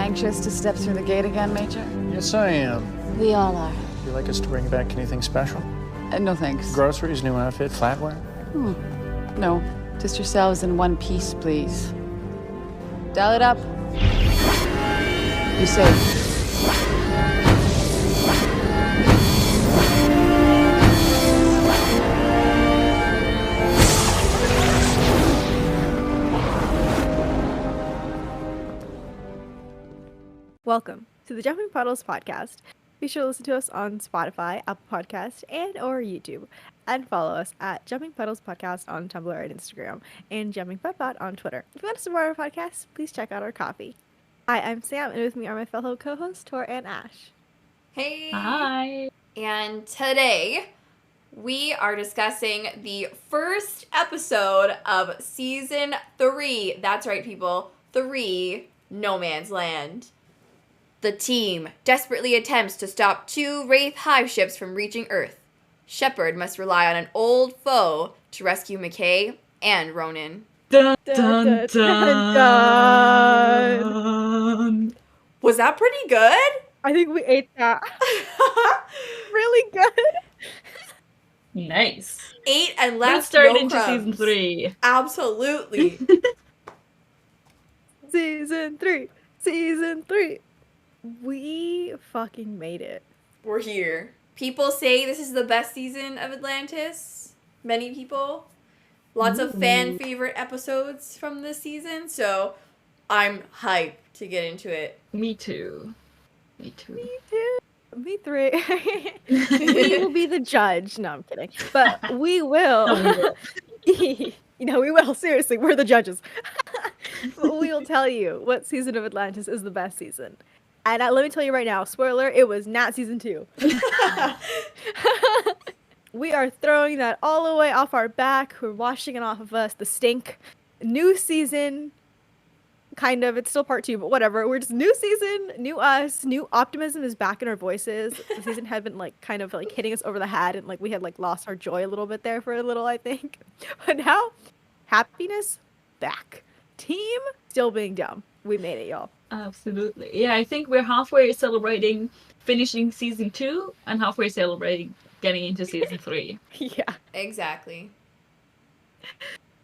Anxious to step through the gate again, Major? Yes, I am. We all are. Would you like us to bring back anything special? No thanks. Groceries, new outfit, flatware? No, just yourselves in one piece, please. Dial it up. Be safe. Welcome to the Jumping Puddles podcast. Be sure to listen to us on Spotify, Apple Podcast, and or YouTube. And follow us at Jumping Puddles Podcast on Tumblr and Instagram, and Jumping Pudpod on Twitter. If you want to support our podcast, please check out our coffee. Hi, I'm Sam, and with me are my fellow co-hosts, Tor and Ash. Hey! Hi! And today, we are discussing the first episode of Season 3. That's right, people. 3, No Man's Land. The team desperately attempts to stop 2 Wraith hive ships from reaching Earth. Sheppard must rely on an old foe to rescue McKay and Ronon. Dun, dun, dun, dun. Was that pretty good? I think we ate that. Really good. Nice. 8 and Let's left start no into crumbs. season 3. Absolutely. Season 3. Season 3. We fucking made it. We're here. People say this is the best season of Atlantis. Many people. Lots of fan favorite episodes from this season. So I'm hyped to get into it. Me too. Me too. Me too. Me 3. We will be the judge. No, I'm kidding. But we will. No, we will. We will. Seriously, we're the judges. But we will tell you what season of Atlantis is the best season. And let me tell you right now, spoiler, it was not season 2. We are throwing that all the way off our back. We're washing it off of us. The stink. New season. Kind of. It's still part 2, but whatever. We're just new season, new us, new optimism is back in our voices. The season had been kind of hitting us over the head, and we had lost our joy a little bit there for a little, I think. But now, happiness back. Team still being dumb. We made it, y'all. Absolutely. Yeah, I think we're halfway celebrating finishing season 2 and halfway celebrating getting into season 3. Yeah. Exactly.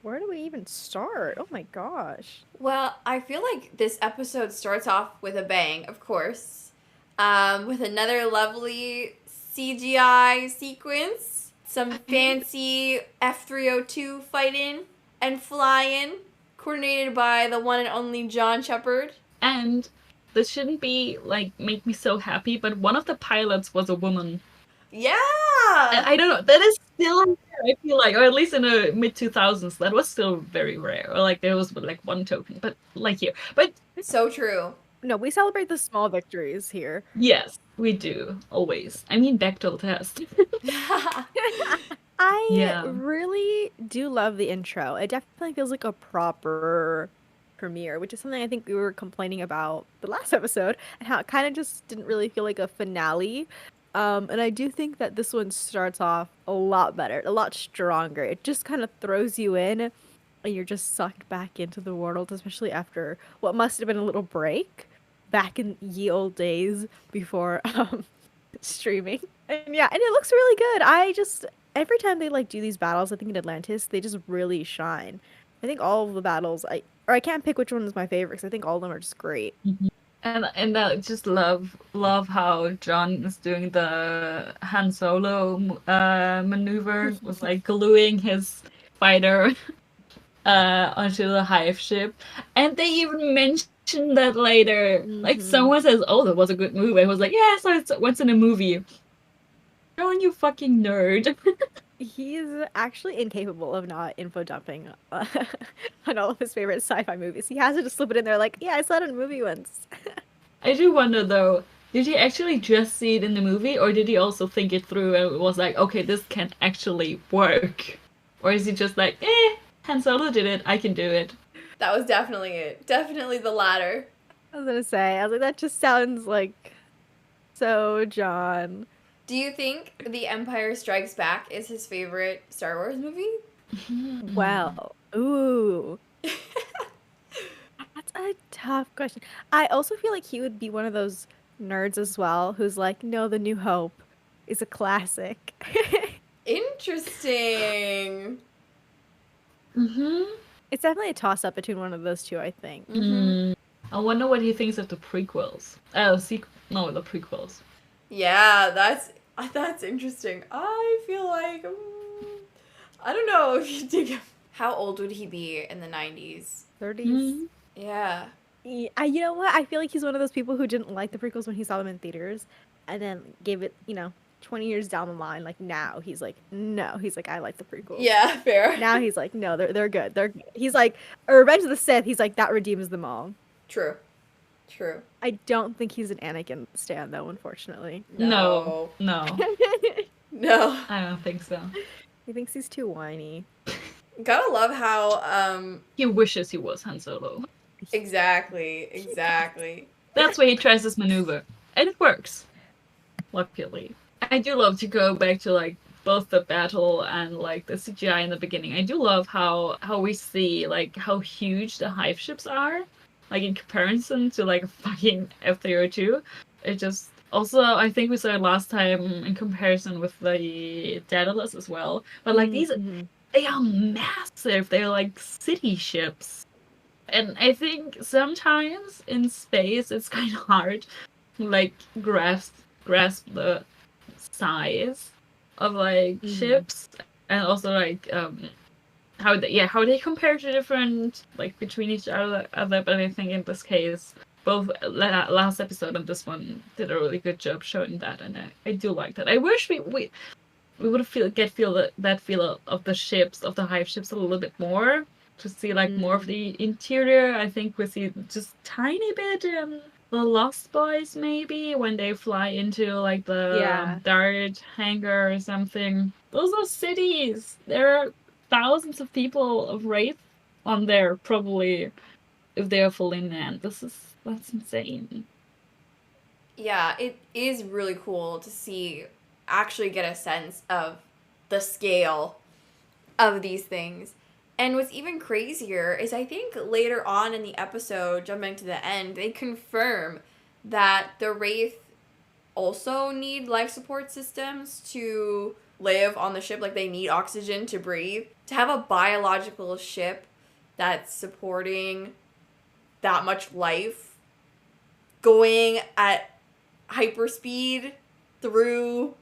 Where do we even start? Oh my gosh. Well, I feel like this episode starts off with a bang, of course. With another lovely CGI sequence. Some fancy F-302 fighting and flying. Coordinated by the one and only John Sheppard. And this shouldn't be make me so happy, but one of the pilots was a woman. Yeah! And I don't know, that is still rare, I feel like, or at least in the mid-2000s, that was still very rare. Or there was one token, but here. But So true. No, we celebrate the small victories here. yes, we do, always. I mean, Bechdel test. I really do love the intro. It definitely feels like a proper premiere, which is something I think we were complaining about the last episode, and how it kind of just didn't really feel like a finale. And I do think that this one starts off a lot better, a lot stronger. It just kind of throws you in, and you're just sucked back into the world, especially after what must have been a little break back in ye old days before streaming. And yeah, and it looks really good. Every time they do these battles, I think in Atlantis, they just really shine. I think all of the battles, I can't pick which one is my favorite, because I think all of them are just great. Mm-hmm. And I just love how John is doing the Han Solo maneuver with gluing his fighter onto the hive ship. And they even mention that later. Mm-hmm. Someone says, "Oh, that was a good move." I was like, "Yeah, so it's what's in a movie." John, you fucking nerd. He's actually incapable of not info dumping on all of his favorite sci-fi movies. He has to just slip it in there yeah, I saw it in a movie once. I do wonder though, did he actually just see it in the movie, or did he also think it through and was okay, this can actually work? Or is he just Han Solo did it, I can do it? That was definitely it. Definitely the latter. I was gonna say, that just sounds so John. Do you think The Empire Strikes Back is his favorite Star Wars movie? Well, ooh. That's a Tough question. I also feel like he would be one of those nerds as well who's like, no, The New Hope is a classic. Interesting. Mm-hmm. It's definitely a toss-up between one of those two, I think. I wonder what he thinks of the prequels. The prequels. Yeah, that's interesting. I feel like I don't know if you dig him. How old would he be in the 90s? 30s. Yeah. You know what? I feel like he's one of those people who didn't like the prequels when he saw them in theaters, and then gave it, 20 years down the line. Like now, he's like, no. He's like, I like the prequels. Yeah, fair. Now he's like, no, they're good. He's like, Revenge of the Sith. He's like, that redeems them all. True. I don't think he's an Anakin stan though, unfortunately. No. No. I don't think so. He thinks he's too whiny. Gotta love how He wishes he was Han Solo. exactly. That's why he tries this maneuver. And it works. Luckily. I do love to go back to like both the battle and like the CGI in the beginning. I do love how we see like how huge the hive ships are. Like in comparison to like a fucking F-302. It just also I think we saw it last time in comparison with the Daedalus as well. But like these they are massive. They're like city ships. And I think sometimes in space it's kind of hard to like grasp the size of like ships, and also like how they compare to different like between each other. But I think in this case, both last episode and this one did a really good job showing that, and I do like that. I wish we would feel that feel of the ships, of the hive ships a little bit more, to see like more of the interior. I think we see just tiny bit the Lost Boys maybe when they fly into like the Dart hangar or something. Those are cities. There are thousands of people of wraith on there probably if they are fully manned. That's insane. Yeah, it is really cool to actually get a sense of the scale of these things. And what's even crazier is I think later on in the episode, jumping to the end, they confirm that the Wraith also need life support systems to live on the ship. Like they need oxygen to breathe. To have a biological ship that's supporting that much life going at hyperspeed through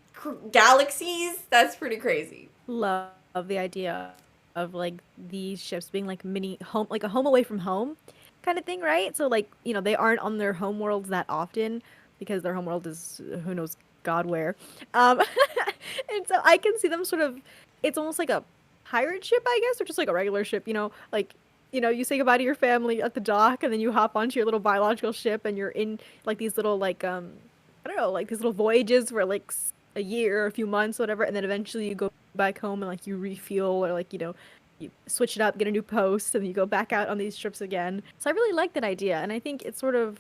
galaxies, that's pretty crazy. Love the idea of like these ships being like mini home, like a home away from home kind of thing, right? So like, they aren't on their home worlds that often because their home world is who knows God where. And so I can see them sort of, it's almost like a pirate ship, I guess, or just like a regular ship, like, you say goodbye to your family at the dock and then you hop onto your little biological ship and you're in like these little like, I don't know, like these little voyages for like a year or a few months, whatever. And then eventually you go back home and like you refuel or like, you switch it up, get a new post, and you go back out on these trips again. So I really like that idea. And I think it sort of,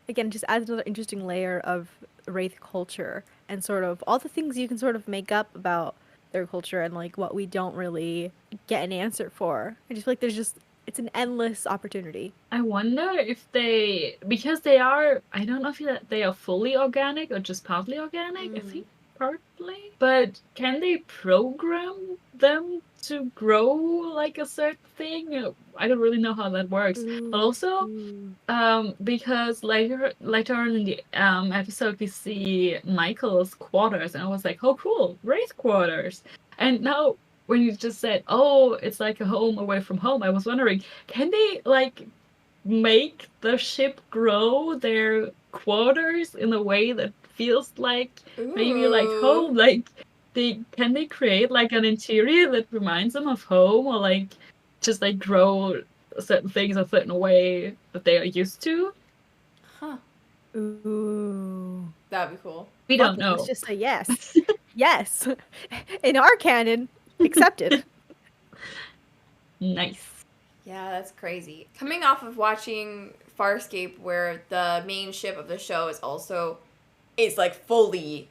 again, just adds another interesting layer of Wraith culture and sort of all the things you can sort of make up about their culture and like what we don't really get an answer for. I just feel like it's an endless opportunity. I wonder if because I don't know if they are fully organic or just partly organic. I think partly. But can they program them to grow like a certain thing? I don't really know how that works. But also, because later on in the episode we see Michael's quarters, and I was like, oh cool, Wraith quarters. And now when you just said, oh, it's like a home away from home, I was wondering, can they like make the ship grow their quarters in a way that feels like maybe like home? Like can they create like an interior that reminds them of home, or like just like grow certain things a certain way that they are used to? Ooh. That'd be cool. We don't know. Let's just say yes. Yes. In our canon, accepted. Nice. Yeah, that's crazy. Coming off of watching Farscape, where the main ship of the show is like fully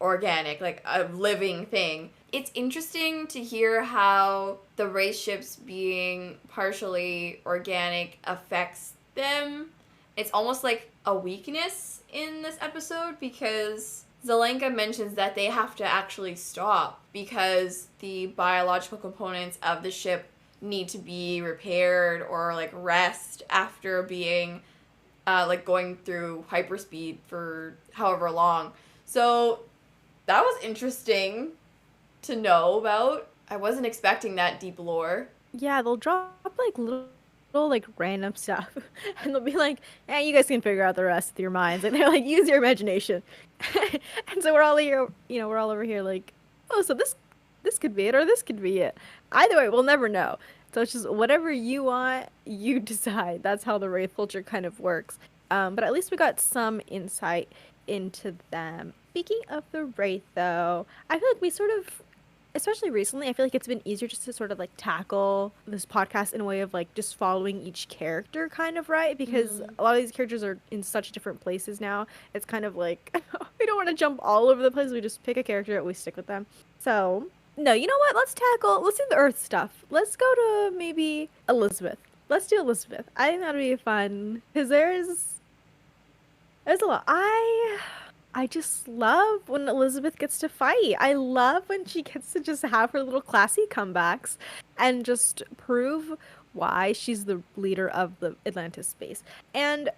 organic, like a living thing. It's interesting to hear how the race ships being partially organic affects them. It's almost like a weakness in this episode because Zelenka mentions that they have to actually stop because the biological components of the ship need to be repaired or like rest after being like going through hyperspeed for however long. So that was interesting to know about. I wasn't expecting that deep lore. Yeah, they'll drop like little like random stuff, and they'll be like, "Eh, you guys can figure out the rest with your minds." Like they're like, "Use your imagination." And so we're all here, we're all over here like, "Oh, so this could be it, or this could be it." Either way, we'll never know. So it's just whatever you want, you decide. That's how the Wraith culture kind of works. But at least we got some insight into them. Speaking of the Wraith, though, I feel like we sort of, especially recently, I feel like it's been easier just to sort of like tackle this podcast in a way of like just following each character kind of, right? Because a lot of these characters are in such different places now. It's kind of like, we don't want to jump all over the place. We just pick a character and we stick with them. So, no, you know what? Let's do the Earth stuff. Let's go to maybe Elizabeth. Let's do Elizabeth. I think that'd be fun. Because there's a lot. I just love when Elizabeth gets to fight. I love when she gets to just have her little classy comebacks and just prove why she's the leader of the Atlantis space. And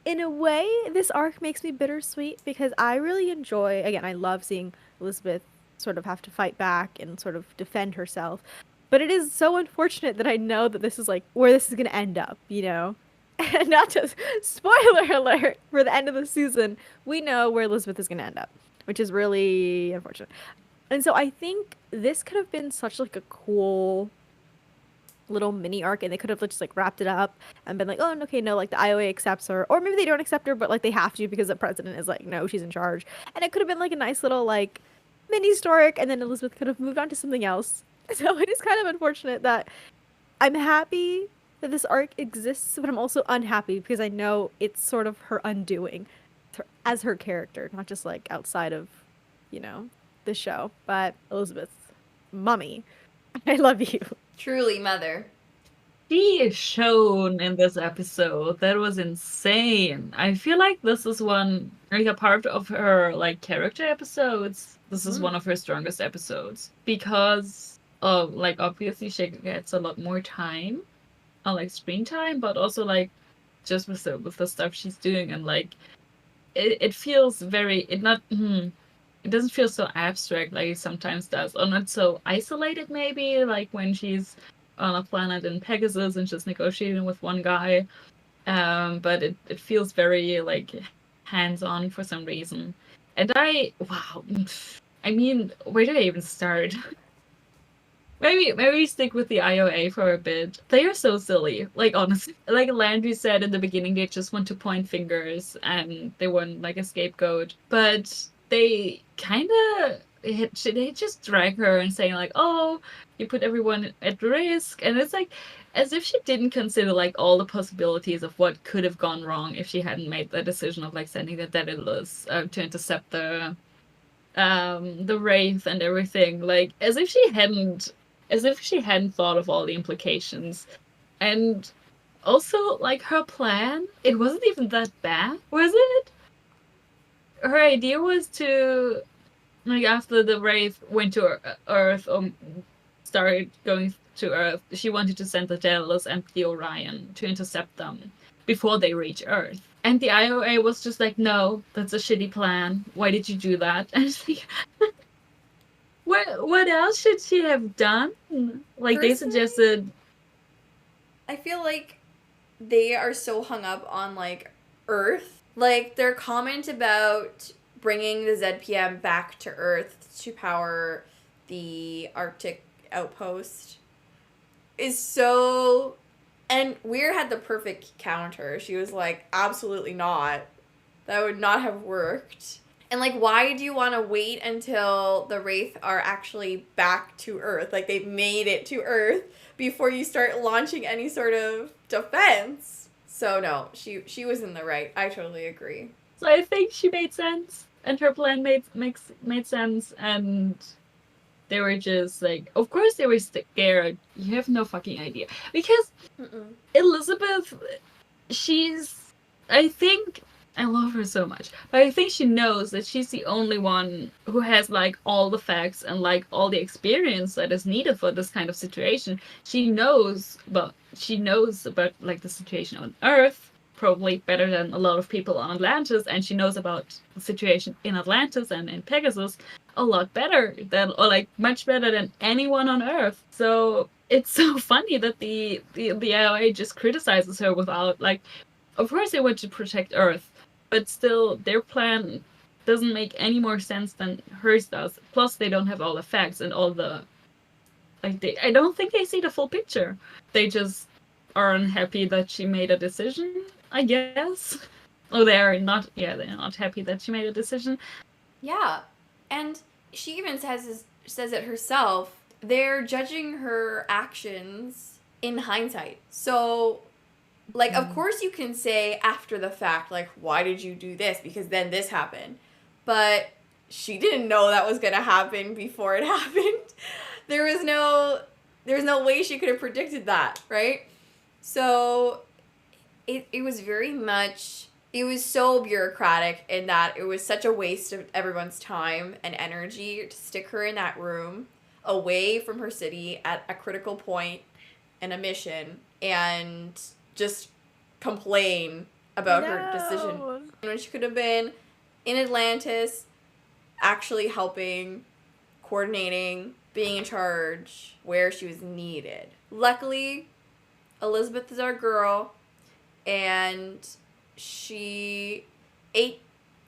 in a way, this arc makes me bittersweet because I really enjoy, again, I love seeing Elizabeth sort of have to fight back and sort of defend herself. But it is so unfortunate that I know that this is like where this is going to end up, And not just spoiler alert for the end of the season, we know where Elizabeth is going to end up, which is really unfortunate. And so I think this could have been such like a cool little mini arc, and they could have just like wrapped it up and been like, oh, okay, no, like the IOA accepts her, or maybe they don't accept her, but like they have to because the president is like, no, she's in charge. And it could have been like a nice little like mini story arc, and then Elizabeth could have moved on to something else. So it is kind of unfortunate that I'm happy that this arc exists, but I'm also unhappy because I know it's sort of her undoing as her character, not just like outside of, the show. But Elizabeth, mommy, I love you. Truly, mother. She is shown in this episode. That was insane. I feel like this is one, like a part of her like character episodes. This is one of her strongest episodes because of like obviously she gets a lot more time. Like screen time, but also like just with the stuff she's doing, and like it feels very it doesn't feel so abstract like it sometimes does, or not so isolated maybe like when she's on a planet in Pegasus and just negotiating with one guy, but it feels very like hands-on for some reason. And I mean, where do I even start? Maybe stick with the IOA for a bit. They are so silly. Like, honestly. Like Landry said in the beginning, they just want to point fingers and they want, like, a scapegoat. But they kind of... They just drag her and saying, like, oh, you put everyone at risk. And it's like, as if she didn't consider, like, all the possibilities of what could have gone wrong if she hadn't made the decision of, like, sending the Daedalus to intercept the wraith and everything. Like, as if she hadn't thought of all the implications. And also, like, her plan, it wasn't even that bad, was it? Her idea was to, like, after the Wraith went to Earth, or started going to Earth, she wanted to send the Daedalus and the Orion to intercept them before they reach Earth. And the IOA was just like, no, that's a shitty plan. Why did you do that? And it's like... What else should she have done? Like, they suggested... I feel like they are so hung up on, like, Earth. Like, their comment about bringing the ZPM back to Earth to power the Arctic outpost is so... And Weir had the perfect counter. She was like, absolutely not. That would not have worked. And, like, why do you want to wait until the Wraith are actually back to Earth? Like, they've made it to Earth before you start launching any sort of defense. So, no, she was in the right. I totally agree. So I think she made sense, and her plan made sense, and They were just like, of course they were scared. You have no fucking idea. Because Elizabeth, I think, I love her so much, but I think she knows that she's the only one who has like all the facts and like all the experience that is needed for this kind of situation. She knows about like the situation on Earth probably better than a lot of people on Atlantis, and she knows about the situation in Atlantis and in Pegasus a lot better than, or like much better than anyone on Earth. So it's so funny that the IOA just criticizes her without like, of course they want to protect Earth, but still their plan doesn't make any more sense than hers does. Plus they don't have all the facts and all the I don't think they see the full picture. They just are unhappy that she made a decision, I guess. Oh, they're not happy that she made a decision. Yeah. And she even says it herself. They're judging her actions in hindsight. So, like, of course you can say after the fact, like, why did you do this? Because then this happened. But she didn't know that was going to happen before it happened. There was no way she could have predicted that, right? So it was very much, it was so bureaucratic in that it was such a waste of everyone's time and energy to stick her in that room away from her city at a critical point in a mission and just complain about her decision. When she could have been in Atlantis, actually helping, coordinating, being in charge where she was needed. Luckily, Elizabeth is our girl, and she ate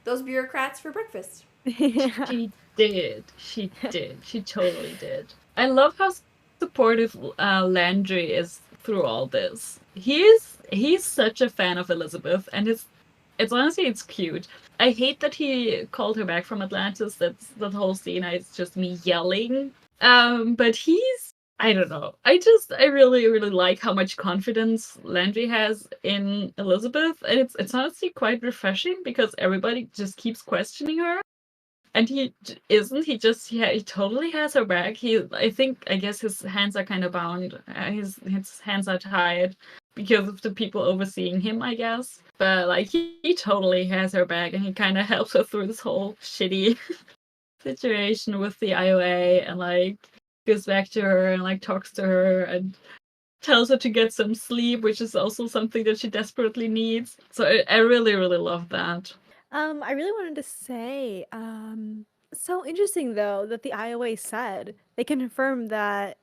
those bureaucrats for breakfast. She did. She did. She totally did. I love how supportive Landry is through all this. He's such a fan of Elizabeth, and it's honestly, it's cute. I hate that he called her back from Atlantis. That's the whole scene. It's just me yelling. But I don't know. I really, really like how much confidence Landry has in Elizabeth, and it's honestly quite refreshing because everybody just keeps questioning her, and he isn't. He totally has her back. I guess his hands are kind of bound. His hands are tied because of the people overseeing him, I guess. But like he totally has her back, and he kind of helps her through this whole shitty situation with the IOA, and like goes back to her and like talks to her and tells her to get some sleep, which is also something that she desperately needs. So I really, really love that. I really wanted to say, so interesting though that the IOA said they confirmed that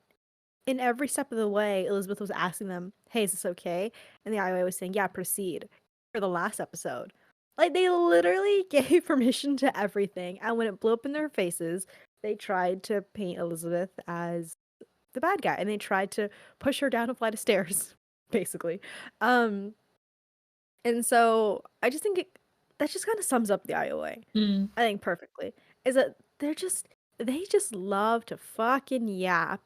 in every step of the way, Elizabeth was asking them, "Hey, is this okay?" And the IOA was saying, "Yeah, proceed." For the last episode, like they literally gave permission to everything, and when it blew up in their faces, they tried to paint Elizabeth as the bad guy, and they tried to push her down a flight of stairs, basically. And so I just think that just kind of sums up the IOA. I think perfectly. Is that they just love to fucking yap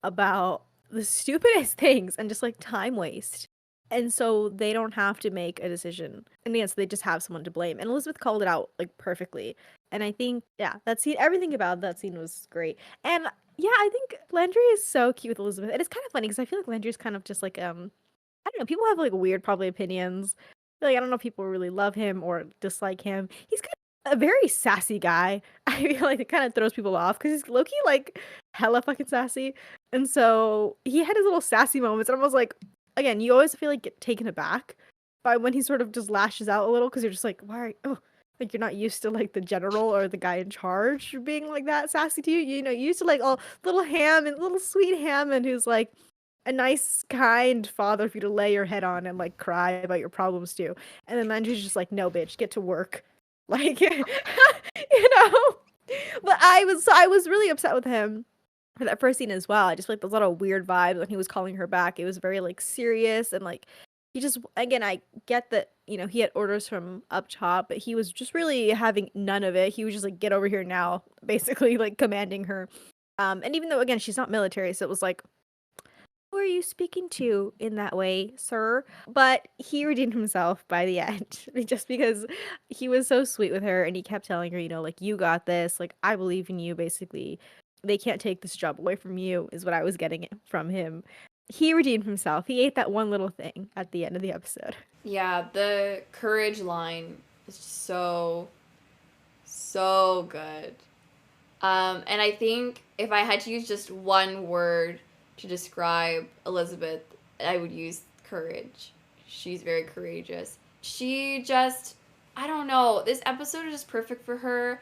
about the stupidest things and just like time waste. And so they don't have to make a decision. And yes, they just have someone to blame. And Elizabeth called it out like perfectly. And I think, yeah, that scene, everything about that scene was great. And yeah, I think Landry is so cute with Elizabeth. And it's kind of funny because I feel like Landry's kind of just like, I don't know, people have like weird probably opinions. Like, I don't know if people really love him or dislike him. He's kind of a very sassy guy. I feel like it kind of throws people off because he's low-key like hella fucking sassy. And so he had his little sassy moments. And I was like, again, you always feel like get taken aback by when he sort of just lashes out a little because you're just like, why? Like you're not used to like the general or the guy in charge being like that sassy to you. You know, you used to like little sweet Hammond who's like a nice, kind father for you to lay your head on and like cry about your problems to. And then Landry's just like, no, bitch, get to work. Like, you know. But I was really upset with him for that first scene as well. I just feel like there's a lot of weird vibes when he was calling her back. It was very like serious and like he just, again, I get that, you know, he had orders from up top, but he was just really having none of it. He was just like, get over here now, basically like commanding her. And even though again she's not military, so it was like, who are you speaking to in that way, sir? But he redeemed himself by the end just because he was so sweet with her and he kept telling her, you know, like, you got this, like, I believe in you, basically. they can't take this job away from you, is what I was getting from him. He redeemed himself. He ate that one little thing at the end of the episode. Yeah, the courage line is just so good. And I think if I had to use just one word to describe Elizabeth, I would use courage. She's very courageous. She just, I don't know, this episode is just perfect for her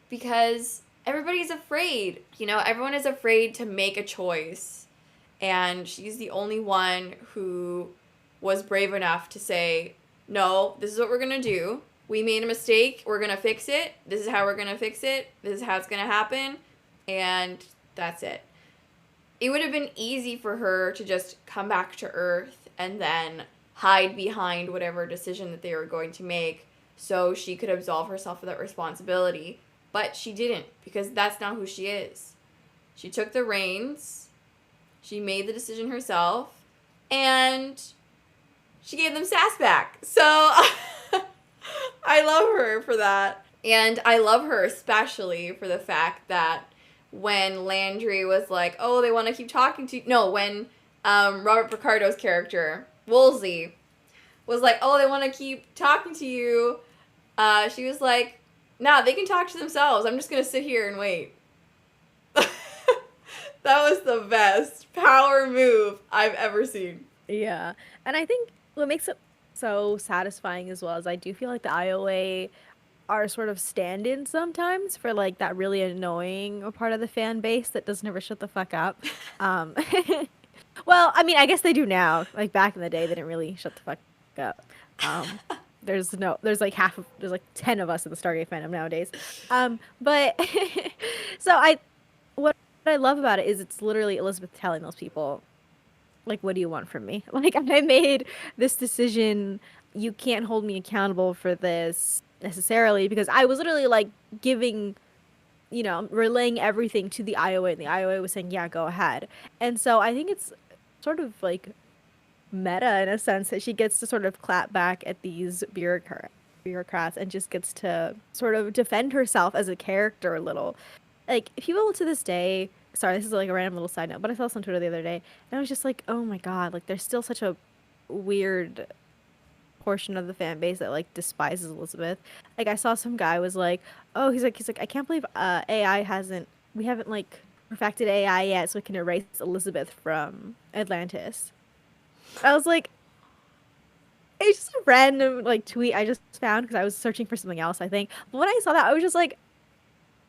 because everybody's afraid. You know, everyone is afraid to make a choice. And she's the only one who was brave enough to say, no, this is what we're going to do. We made a mistake. We're going to fix it. This is how we're going to fix it. This is how it's going to happen. And that's it. It would have been easy for her to just come back to Earth and then hide behind whatever decision that they were going to make so she could absolve herself of that responsibility. But she didn't, because that's not who she is. She took the reins. She made the decision herself. And she gave them sass back. So I love her for that. And I love her especially for the fact that when Landry was like, oh, they want to keep talking to you. No, when Robert Picardo's character, Woolsey, was like, oh, they want to keep talking to you. She was like, nah, they can talk to themselves. I'm just going to sit here and wait. That was the best power move I've ever seen. Yeah. And I think what makes it so satisfying as well is I do feel like the IOA are sort of stand-in sometimes for like that really annoying part of the fan base that doesn't ever shut the fuck up. Well, I mean, I guess they do now. Like back in the day, they didn't really shut the fuck up. There's like 10 of us in the Stargate fandom nowadays. But so what I love about it is it's literally Elizabeth telling those people, like, what do you want from me? Like, I made this decision. You can't hold me accountable for this necessarily, because I was literally like giving, relaying everything to the IOA, and the IOA was saying, yeah, go ahead. And so I think it's sort of like meta in a sense that she gets to sort of clap back at these bureaucrats and just gets to sort of defend herself as a character a little. Like, people to this day, sorry, this is like a random little side note, but I saw this on Twitter the other day, and I was just like, oh my god, like, there's still such a weird portion of the fan base that, like, despises Elizabeth. Like, I saw some guy was like, oh, he's like, I can't believe we haven't, like, perfected AI yet, so we can erase Elizabeth from Atlantis. I was like, it's just a random, like, tweet I just found, because I was searching for something else, I think. But when I saw that, I was just like,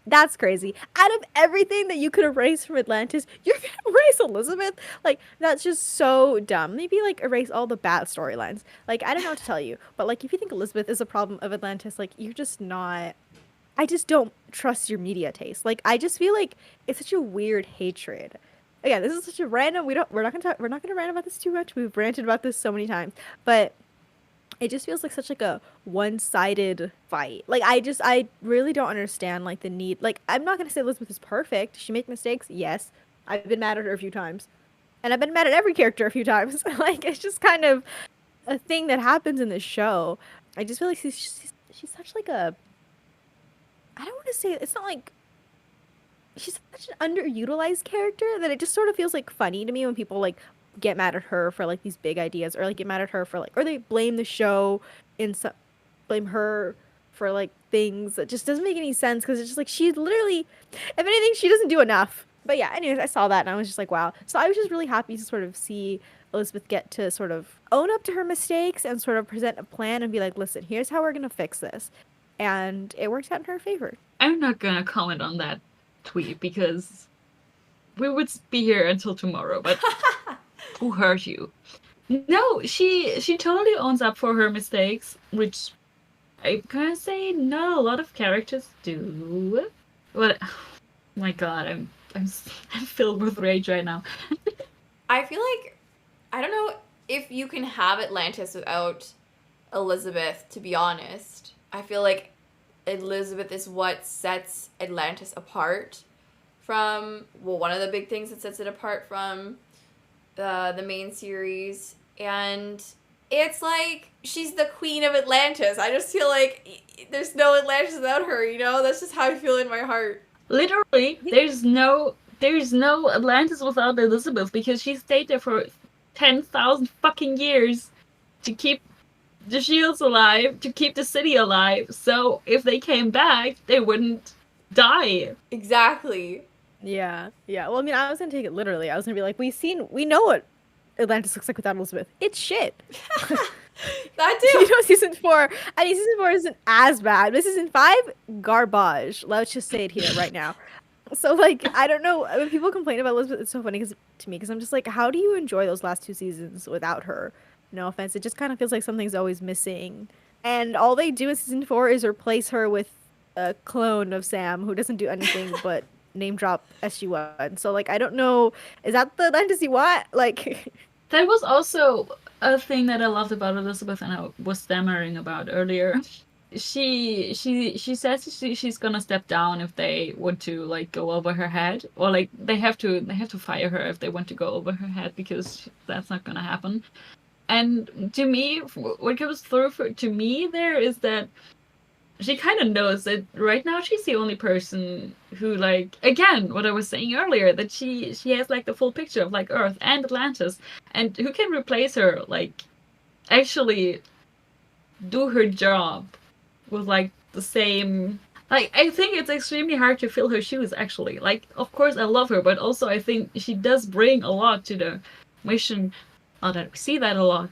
that's crazy. Out of everything that you could erase from Atlantis, you're gonna erase Elizabeth? Like, that's just so dumb. Maybe, like, erase all the bad storylines. Like, I don't know what to tell you. But, like, if you think Elizabeth is a problem of Atlantis, like, you're just not... I just don't trust your media taste. Like, I just feel like it's such a weird hatred. Again, this is such a random... We're not gonna rant about this too much. We've ranted about this so many times. But... it just feels like such like a one-sided fight. Like, I really don't understand, like, the need. Like, I'm not going to say Elizabeth is perfect. She make mistakes? Yes. I've been mad at her a few times. And I've been mad at every character a few times. Like, it's just kind of a thing that happens in this show. I just feel like she's such like a... I don't want to say... It's not like... She's such an underutilized character that it just sort of feels, like, funny to me when people, like, get mad at her for, like, these big ideas, or, like, get mad at her for, like, or they blame the show blame her for, like, things that just doesn't make any sense, because it's just like, she's literally, if anything, she doesn't do enough. But yeah, anyways, I saw that and I was just like, wow. So I was just really happy to sort of see Elizabeth get to sort of own up to her mistakes and sort of present a plan and be like, listen, here's how we're gonna fix this, and it worked out in her favor. I'm not gonna comment on that tweet because we would be here until tomorrow, but who hurt you? No, she totally owns up for her mistakes, which I kind of say not a lot of characters do. But oh my god, I'm filled with rage right now. I feel like, I don't know if you can have Atlantis without Elizabeth, to be honest. I feel like Elizabeth is what sets Atlantis apart from, well, one of the big things that sets it apart from the main series. And it's like, she's the queen of Atlantis. I just feel like there's no Atlantis without her, you know? That's just how I feel in my heart. Literally, there's no there's no Atlantis without Elizabeth because she stayed there for 10,000 fucking years to keep the shields alive, to keep the city alive. So if they came back, they wouldn't die. Exactly. Yeah. Well, I mean, I was gonna take it literally. I was gonna be like, we know what Atlantis looks like without Elizabeth. It's shit. That too. You know, season 4. I mean, season 4 isn't as bad, but season 5, garbage. Let's just say it here right now. So, like, I don't know. When people complain about Elizabeth, it's so funny to me because I'm just like, how do you enjoy those last 2 seasons without her? No offense. It just kind of feels like something's always missing. And all they do in season 4 is replace her with a clone of Sam who doesn't do anything but name drop SG-1. So, like, I don't know. Is that the Atlantis you want? Like... That was also a thing that I loved about Elizabeth and I was stammering about earlier. She says she's gonna step down if they want to like go over her head, or like they have to fire her if they want to go over her head because that's not gonna happen. And to me, what comes through to me there is that she kind of knows that right now she's the only person who, like, again, what I was saying earlier, that she has, like, the full picture of, like, Earth and Atlantis, and who can replace her, like, actually do her job with, like, the same... Like, I think it's extremely hard to fill her shoes, actually. Like, of course, I love her, but also I think she does bring a lot to the mission. Not that we see that a lot.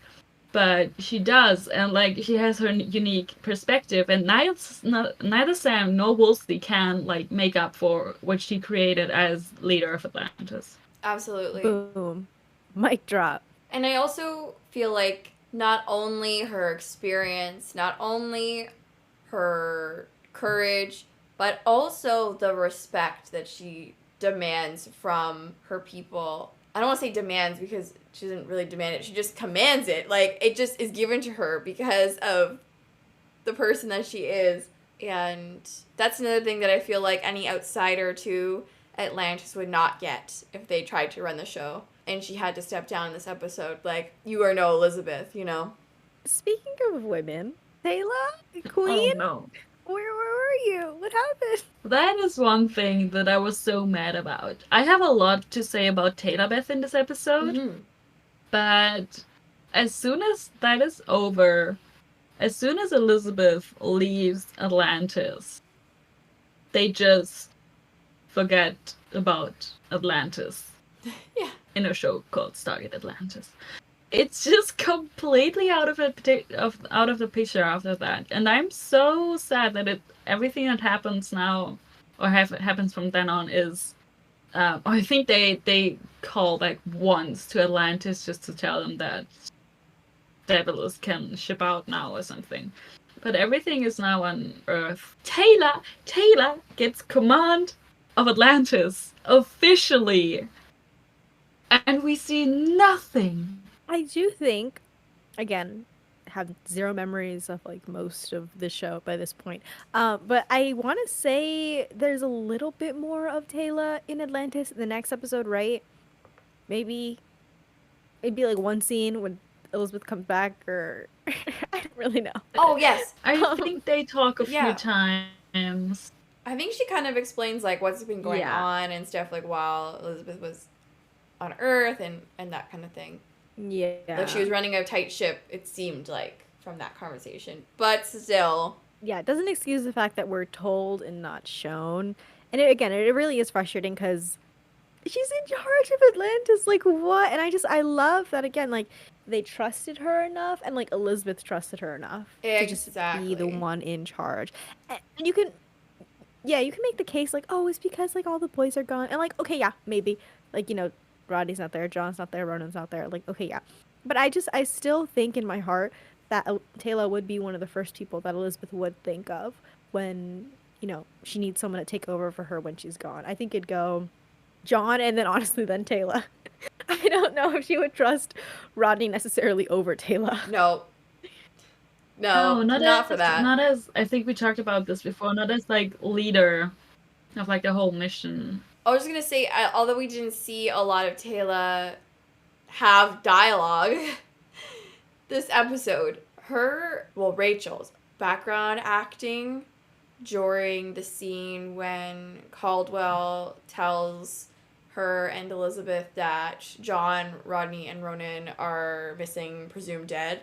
But she does, and like she has her unique perspective, and neither Sam nor Woolsey can like make up for what she created as leader of Atlantis. Absolutely. Boom. Mic drop. And I also feel like not only her experience, not only her courage, but also the respect that she demands from her people. I don't want to say demands because she doesn't really demand it. She just commands it. Like, it just is given to her because of the person that she is. And that's another thing that I feel like any outsider to Atlantis would not get if they tried to run the show. And she had to step down in this episode. Like, you are no Elizabeth, you know? Speaking of women, Taylor, Queen, Oh no. where were you? What happened? That is one thing that I was so mad about. I have a lot to say about Taylor Beth in this episode, but as soon as that is over, as soon as Elizabeth leaves Atlantis, they just forget about Atlantis. Yeah. In a show called Stargate Atlantis. It's just completely out of the picture after that, and I'm so sad that everything that happens now or happens from then on is. I think they call like once to Atlantis just to tell them that Devils can ship out now or something, but everything is now on Earth. Taylor gets command of Atlantis officially, and we see nothing. I do think, again, have zero memories of like most of the show by this point. But I want to say there's a little bit more of Taylor in Atlantis in the next episode, right? Maybe it'd be like one scene when Elizabeth comes back, or I don't really know. Oh, yes. I think they talk a few Yeah. times. I think she kind of explains, like, what's been going Yeah. on and stuff, like, while Elizabeth was on Earth and that kind of thing. Yeah. Like, she was running a tight ship, it seemed like, from that conversation. But still. Yeah, it doesn't excuse the fact that we're told and not shown. And it really is frustrating because she's in charge of Atlantis. Like, what? And I love that, again, like, they trusted her enough, and, like, Elizabeth trusted her enough to just be the Exactly. one in charge. And you can make the case, like, oh, it's because, like, all the boys are gone. And, like, okay, yeah, maybe. Like, you know, Rodney's not there, John's not there, Ronan's not there. Like, okay, yeah. But I still think in my heart that Taylor would be one of the first people that Elizabeth would think of when, you know, she needs someone to take over for her when she's gone. I think it'd go John and then honestly then Taylor. I don't know if she would trust Rodney necessarily over Taylor. No. No, not for that. Not as, I think we talked about this before, not as, like, leader of, like, the whole mission. I was going to say, although we didn't see a lot of Taylor have dialogue this episode, Rachel's background acting during the scene when Caldwell tells her and Elizabeth that John, Rodney, and Ronon are missing, presumed dead,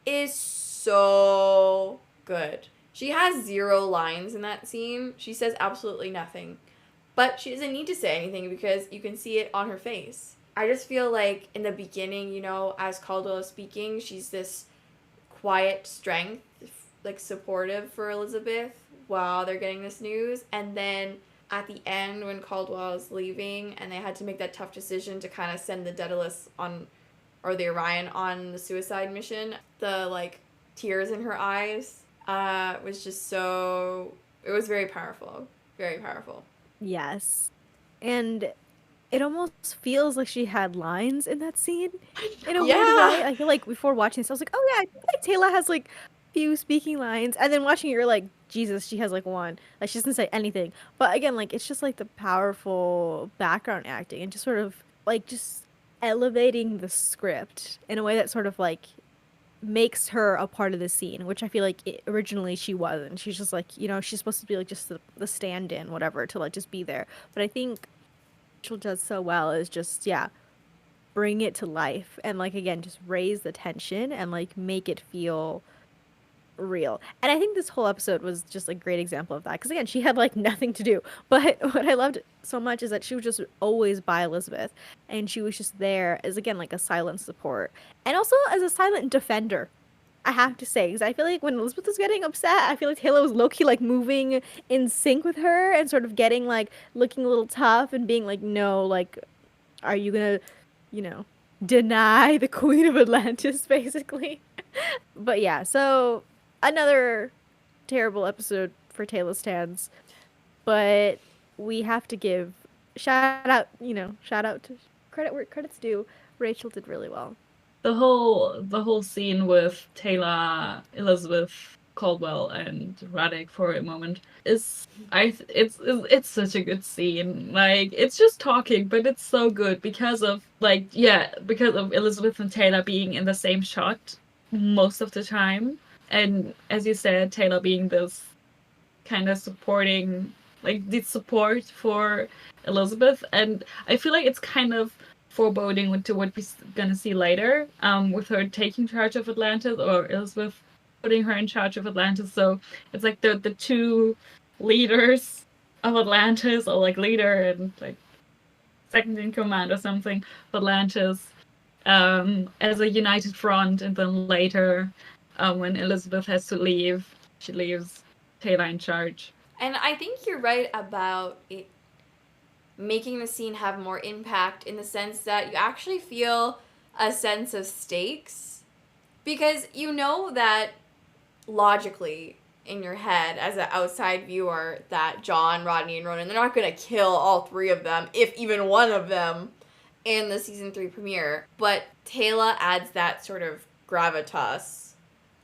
is so good. She has 0 lines in that scene. She says absolutely nothing. But she doesn't need to say anything because you can see it on her face. I just feel like in the beginning, you know, as Caldwell is speaking, she's this quiet strength, like supportive for Elizabeth while they're getting this news. And then at the end when Caldwell is leaving and they had to make that tough decision to kind of send the Daedalus on, or the Orion on the suicide mission, the like tears in her eyes was just so, it was very powerful. Very powerful. Yes. And it almost feels like she had lines in that scene in a weird way. I feel like before watching this, I was like, oh yeah, I feel like Taylor has like few speaking lines. And then watching it, you're like, Jesus, she has like 1. Like she doesn't say anything. But again, like it's just like the powerful background acting and just sort of like just elevating the script in a way that sort of like makes her a part of the scene, which I feel like originally she wasn't. She's just like, you know, she's supposed to be like just the stand-in, whatever, to like just be there. But I think what does so well is just, yeah, bring it to life and like again just raise the tension and like make it feel real. And I think this whole episode was just a great example of that because again she had like nothing to do, but what I loved so much is that she was just always by Elizabeth and she was just there as again like a silent support and also as a silent defender, I have to say, because I feel like when Elizabeth was getting upset, I feel like Taylor was low-key like moving in sync with her and sort of getting like looking a little tough and being like, no, like, are you gonna, you know, deny the Queen of Atlantis basically? But yeah, so another terrible episode for Taylor stans, but we have to give shout out to credit where credit's due. Rachel did really well. The whole scene with Taylor, Elizabeth, Caldwell, and Radek for a moment is it's such a good scene. Like it's just talking, but it's so good because of because of Elizabeth and Taylor being in the same shot most of the time. And as you said, Taylor being this kind of supporting, like the support for Elizabeth. And I feel like it's kind of foreboding to what we're gonna see later, with her taking charge of Atlantis or Elizabeth putting her in charge of Atlantis. So it's like the 2 leaders of Atlantis, or like leader and like second in command or something of Atlantis, as a united front, and then later, when Elizabeth has to leave, she leaves Taylor in charge. And I think you're right about it making the scene have more impact in the sense that you actually feel a sense of stakes. Because you know that logically in your head as an outside viewer that John, Rodney, and Ronon, they're not going to kill all 3 of them, if even one of them, in the season 3 premiere. But Taylor adds that sort of gravitas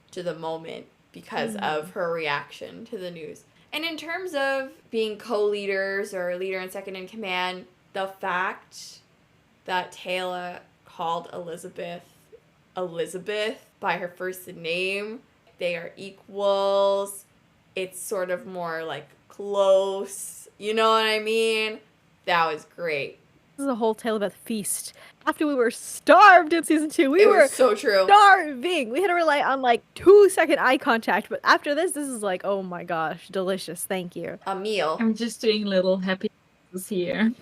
to the moment because of her reaction to the news. And in terms of being co-leaders or leader and second in command, the fact that Taylor called Elizabeth by her first name, they are equals, it's sort of more like close, you know what I mean? That was great. This is a whole Elizabeth feast. After we were starved in season 2, we were so true. Starving. We had to rely on like 2-second eye contact, but after this is like, oh my gosh, delicious. Thank you. A meal. I'm just doing little happy here.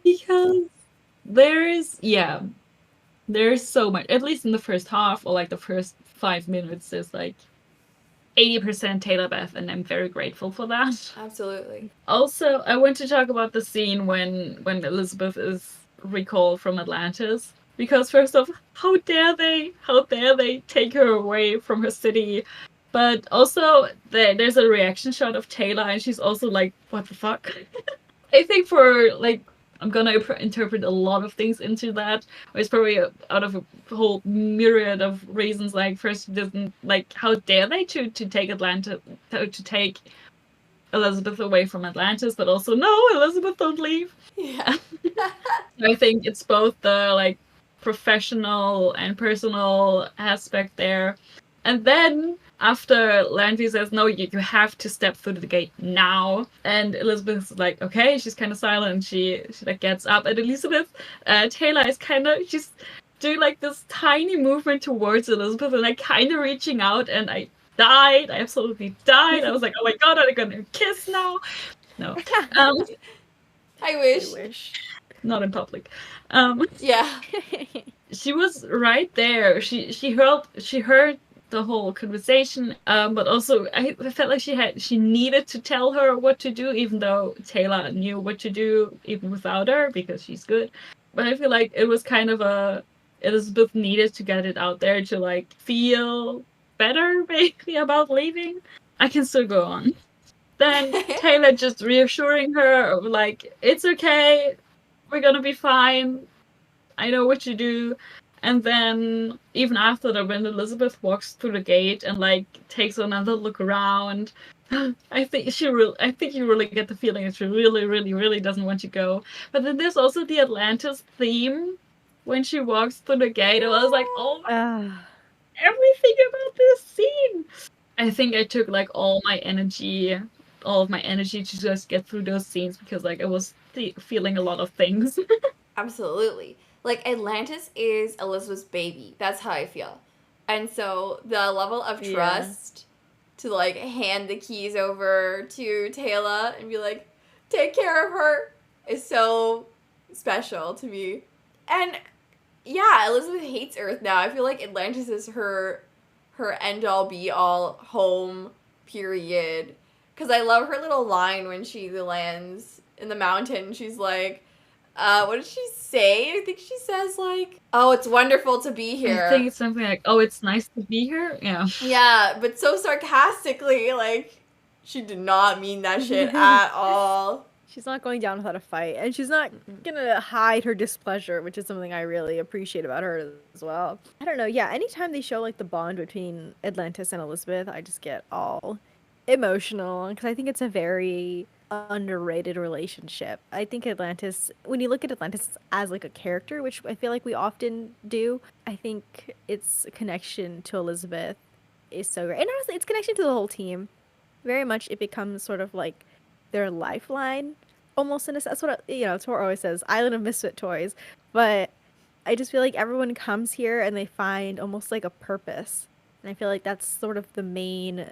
Because there's so much, at least in the first half or like the first 5 minutes, there's like 80% Taylor Beth, and I'm very grateful for that. Absolutely. Also, I want to talk about the scene when Elizabeth is recalled from Atlantis. Because first off, how dare they take her away from her city? But also, there's a reaction shot of Taylor, and she's also like, what the fuck? I think for, like, I'm gonna interpret a lot of things into that. It's probably out of a whole myriad of reasons. Like, first, it doesn't, like, how dare they to take Elizabeth away from Atlantis, but also, no, Elizabeth, don't leave. Yeah. I think it's both the, like, professional and personal aspect there, And then after Landry says, no, you have to step through the gate now. And Elizabeth's like, okay, she's kind of silent. She like gets up. And Elizabeth, Taylor is she's doing like this tiny movement towards Elizabeth and like kind of reaching out. And I died. I absolutely died. I was like, oh my God, are they going to kiss now? No. I wish. Not in public. Yeah. She was right there. She heard the whole conversation, but also I felt like she needed to tell her what to do, even though Taylor knew what to do even without her because she's good. But I feel like it was kind of Elizabeth needed to get it out there to like feel better maybe about leaving. I can still go on. Then Taylor just reassuring her of like, it's okay, we're gonna be fine. I know what you do. And then even after that, when Elizabeth walks through the gate and like takes another look around, I think you really get the feeling that she really, really, really doesn't want to go. But then there's also the Atlantis theme when she walks through the gate. And I was like, oh, everything about this scene. I think I took like all of my energy to just get through those scenes because like I was feeling a lot of things. Absolutely. Like, Atlantis is Elizabeth's baby. That's how I feel. And so the level of trust to, like, hand the keys over to Taylor and be like, take care of her is so special to me. And, yeah, Elizabeth hates Earth now. I feel like Atlantis is her end-all, be-all home, period. Because I love her little line when she lands in the mountain. She's like, what did she say? I think she says like, oh, it's wonderful to be here. I think it's something like, oh, it's nice to be here. Yeah. Yeah, but so sarcastically, like, she did not mean that shit at all. She's not going down without a fight, and she's not gonna hide her displeasure, which is something I really appreciate about her as well. I don't know, yeah, anytime they show like the bond between Atlantis and Elizabeth, I just get all emotional, because I think it's a very underrated relationship. I think Atlantis, when you look at Atlantis as like a character, which I feel like we often do, I think its connection to Elizabeth is so great. And honestly, its connection to the whole team, very much it becomes sort of like their lifeline, almost in a sense. That's what, Tor always says, island of misfit toys. But I just feel like everyone comes here and they find almost like a purpose. And I feel like that's sort of the main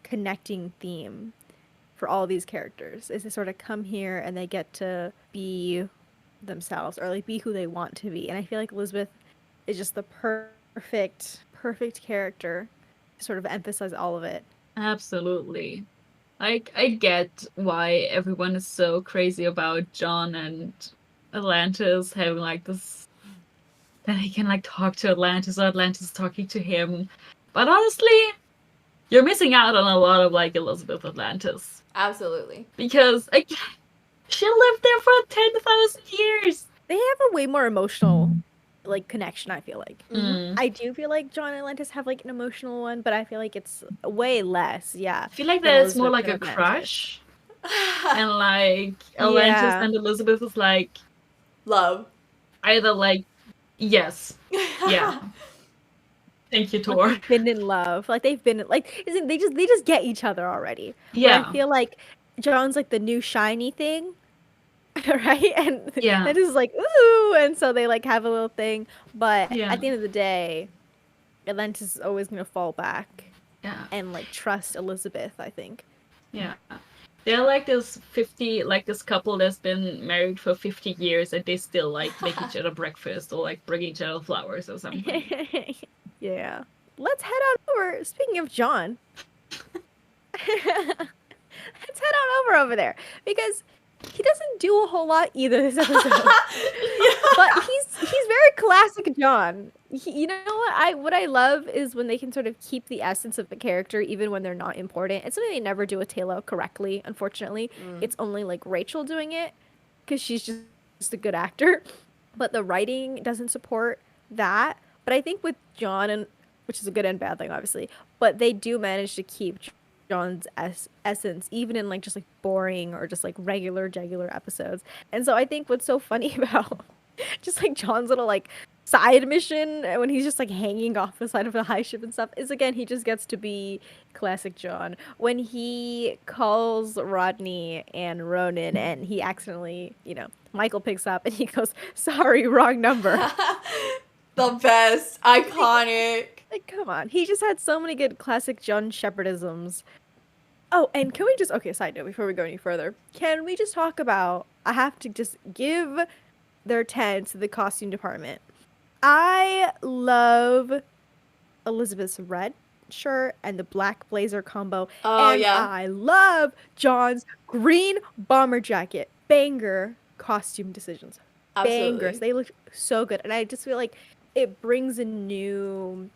connecting theme for all these characters, is they sort of come here and they get to be themselves, or like be who they want to be. And I feel like Elizabeth is just the perfect character to sort of emphasize all of it. Absolutely. Like, I get why everyone is so crazy about John and Atlantis having like this, that he can like talk to Atlantis or Atlantis talking to him. But honestly, you're missing out on a lot of like Elizabeth Atlantis. Absolutely. Because she lived there for 10,000 years. They have a way more emotional like connection, I feel like. Mm. I do feel like John and Atlantis have like an emotional one, but I feel like it's way less, I feel like that it's more like a crush. And like Atlantis and Elizabeth is like love. Either like, yes. Yeah. Thank you, Tor. Like been in love. Like they've been like they just get each other already. Yeah. But I feel like John's like the new shiny thing. Right? And this is like, ooh, and so they like have a little thing. But at the end of the day, Atlantis is always gonna fall back. Yeah. And like trust Elizabeth, I think. Yeah. They're like this couple that's been married for 50 years and they still like make each other breakfast or like bring each other flowers or something. Yeah. Let's head on over. Speaking of John, let's head on over there because he doesn't do a whole lot either this episode. But he's very classic John. You know what I love is when they can sort of keep the essence of the character even when they're not important. It's something they never do with Taylor correctly, unfortunately. It's only like Rachel doing it because she's just a good actor. But the writing doesn't support that. But I think with John, and which is a good and bad thing, obviously, but they do manage to keep John's essence, even in like just like boring or just like regular episodes. And so I think what's so funny about just like John's little like side mission when he's just like hanging off the side of the high ship and stuff is, again, he just gets to be classic John. When he calls Rodney and Ronon and he accidentally, Michael picks up and he goes, "Sorry, wrong number." The best. Iconic. Like, come on. He just had so many good classic John Sheppardisms. Oh, and can we just, okay, side note, before we go any further, can we just talk about, I have to just give their 10 to the costume department. I love Elizabeth's red shirt and the black blazer combo. Oh, and yeah. I love John's green bomber jacket. Banger costume decisions. Absolutely. Bangers. They look so good. And I just feel like it brings a new,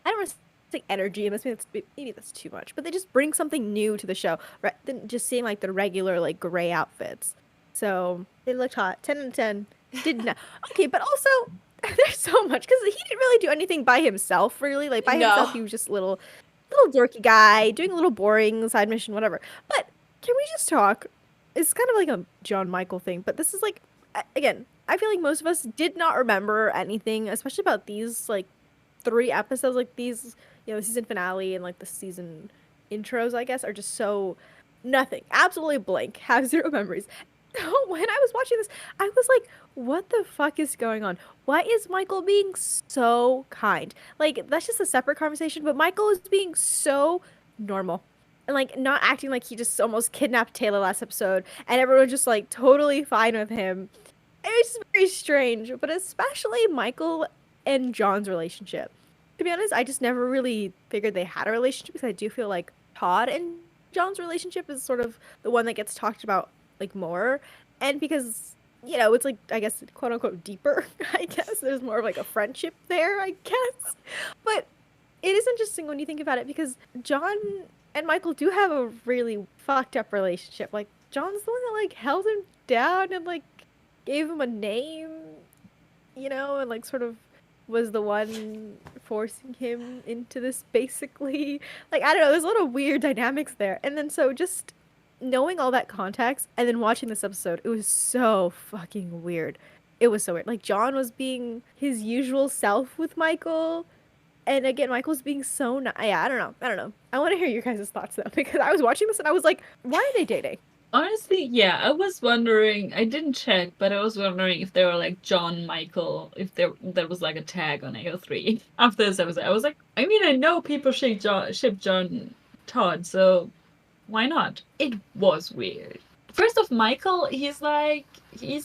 I don't want to say energy, maybe that's too much, but they just bring something new to the show rather than just seeing like the regular like gray outfits. So they looked hot. 10 out of 10. Did not. Okay, but also there's so much because he didn't really do anything by himself. Really, like by himself, he was just a little dorky guy doing a little boring side mission, whatever. But can we just talk? It's kind of like a John Michael thing, but this is like, again, I feel like most of us did not remember anything, especially about these like 3 episodes, like these, the season finale and like the season intros, I guess, are just so nothing, absolutely blank, have 0 memories. So when I was watching this, I was like, what the fuck is going on? Why is Michael being so kind? Like, that's just a separate conversation, but Michael is being so normal. And, like, not acting like he just almost kidnapped Taylor last episode, and everyone just, like, totally fine with him. It was just very strange, but especially Michael and John's relationship. To be honest, I just never really figured they had a relationship, because I do feel like Todd and John's relationship is sort of the one that gets talked about, like, more. And because, it's, like, I guess, quote-unquote, deeper, I guess. There's more of, like, a friendship there, I guess. But it is interesting when you think about it, because John and Michael do have a really fucked up relationship. Like, John's the one that, like, held him down and, like, gave him a name, and, like, sort of was the one forcing him into this, basically. Like, I don't know, there's a lot of weird dynamics there. And then so just knowing all that context and then watching this episode, it was so fucking weird. It was so weird. Like, John was being his usual self with Michael. And again, Michael's being so I don't know. I want to hear your guys' thoughts, though, because I was watching this and I was like, why are they dating? Honestly, yeah, I was wondering, I didn't check, but I was wondering if they were like John Michael, if there was like a tag on AO3 after this episode. I was like, I mean, I know people ship John Todd, so why not? It was weird. First off, Michael, he's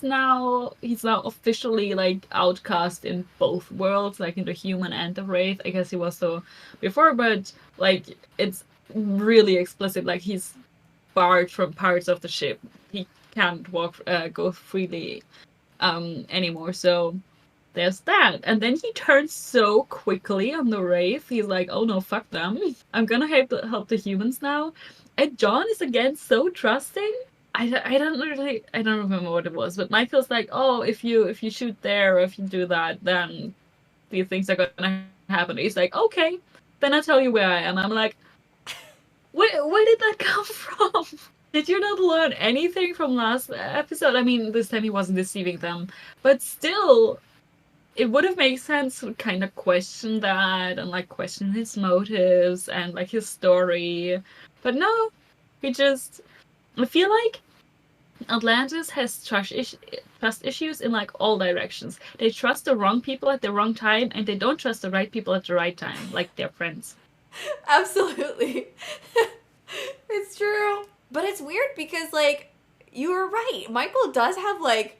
now officially like outcast in both worlds, like in the human and the wraith. I guess he was so before, but like it's really explicit, like he's barred from parts of the ship. He can't go freely anymore. So there's that. And then he turns so quickly on the wraith. He's like, oh no, fuck them. I'm gonna help the humans now. And John is again so trusting. I don't remember what it was, but Michael's like, oh, if you shoot there or if you do that, then these things are gonna happen. He's like, okay, then I'll tell you where I am. I'm like, where did that come from? Did you not learn anything from last episode? I mean, this time he wasn't deceiving them, but still, it would have made sense to kind of question that and like question his motives and like his story. But no, I feel like Atlantis has trust issues in like all directions. They trust the wrong people at the wrong time, and they don't trust the right people at the right time, like their friends. Absolutely. It's true. But it's weird because, like, you were right. Michael does have, like,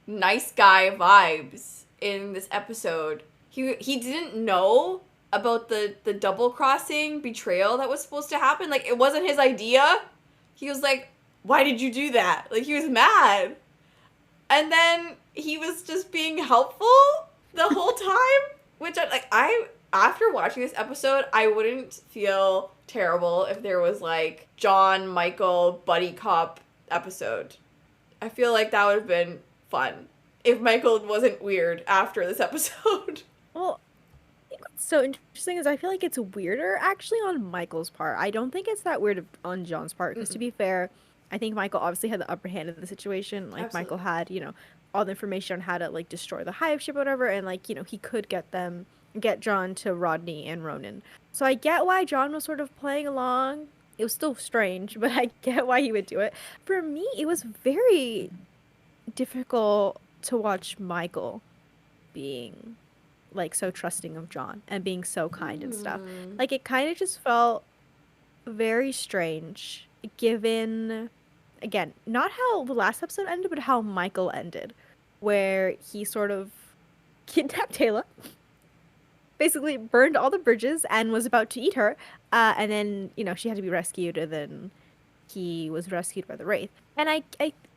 nice guy vibes in this episode. He didn't know about the double-crossing betrayal that was supposed to happen. Like, it wasn't his idea. He was like, why did you do that? Like, he was mad. And then he was just being helpful the whole time. Which, after watching this episode, I wouldn't feel terrible if there was, like, John Michael buddy cop episode. I feel like that would have been fun if Michael wasn't weird after this episode. Well, I think what's so interesting is I feel like it's weirder actually on Michael's part. I don't think it's that weird on John's part, because to be fair, I think Michael obviously had the upper hand in the situation. Like, Absolutely. Michael had, all the information on how to like destroy the hive ship or whatever, and like, you know, he could get John to Rodney and Ronon. So I get why John was sort of playing along. It was still strange, but I get why he would do it. For me, it was very difficult to watch Michael being like so trusting of John and being so kind and stuff. Like it kind of just felt very strange given, again, not how the last episode ended, but how Michael ended, where he sort of kidnapped Taylor, basically burned all the bridges and was about to eat her, and then, you know, she had to be rescued, and then he was rescued by the wraith. And I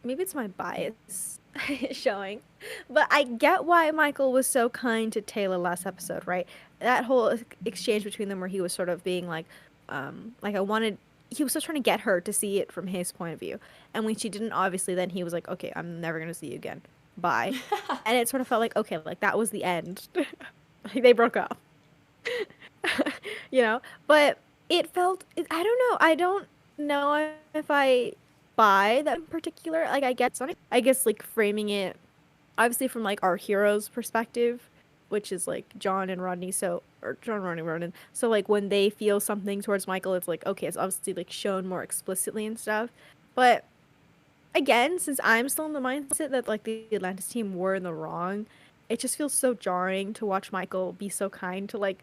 maybe it's my bias showing, but I get why Michael was so kind to Taylor last episode, right? That whole exchange between them where he was sort of being like he was still trying to get her to see it from his point of view. And when she didn't, obviously, then he was like, okay, I'm never going to see you again. Bye. And it sort of felt like, okay, like that was the end. Like, they broke up. You know? But it felt, I don't know. I don't know if I buy that in particular. Like, I guess, like, framing it, obviously, from, like, our hero's perspective, which is, like, John and Rodney, or John, Rodney, Ronon. So, like, when they feel something towards Michael, it's like, okay, it's obviously, like, shown more explicitly and stuff. But, again, since I'm still in the mindset that, like, the Atlantis team were in the wrong, it just feels so jarring to watch Michael be so kind to, like,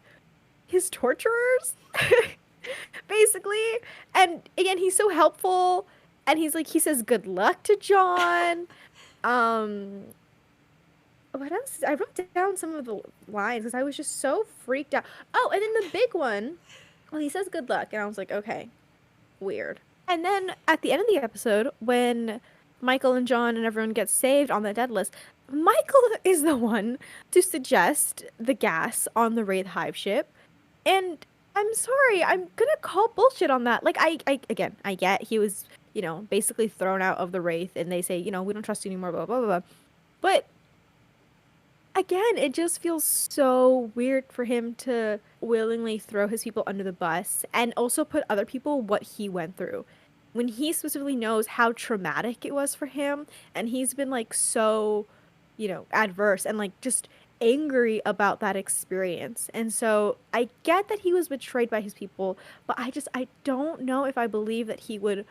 his torturers, basically. And, again, he's so helpful, and he's, like, he says good luck to John. What else? I wrote down some of the lines because I was just so freaked out. Oh, and then the big one, well, he says good luck, and I was like, okay, weird. And then at the end of the episode, when Michael and John and everyone gets saved on the dead list, Michael is the one to suggest the gas on the Wraith Hive ship. And I'm sorry, I'm gonna call bullshit on that. Like, I get he was, you know, basically thrown out of the Wraith, and they say, you know, we don't trust you anymore, blah, blah, blah, blah. But again, it just feels so weird for him to willingly throw his people under the bus and also put other people what he went through. When he specifically knows how traumatic it was for him, and he's been, like, so, you know, adverse and, like, just angry about that experience. And so I get that he was betrayed by his people, but I don't know if I believe that he would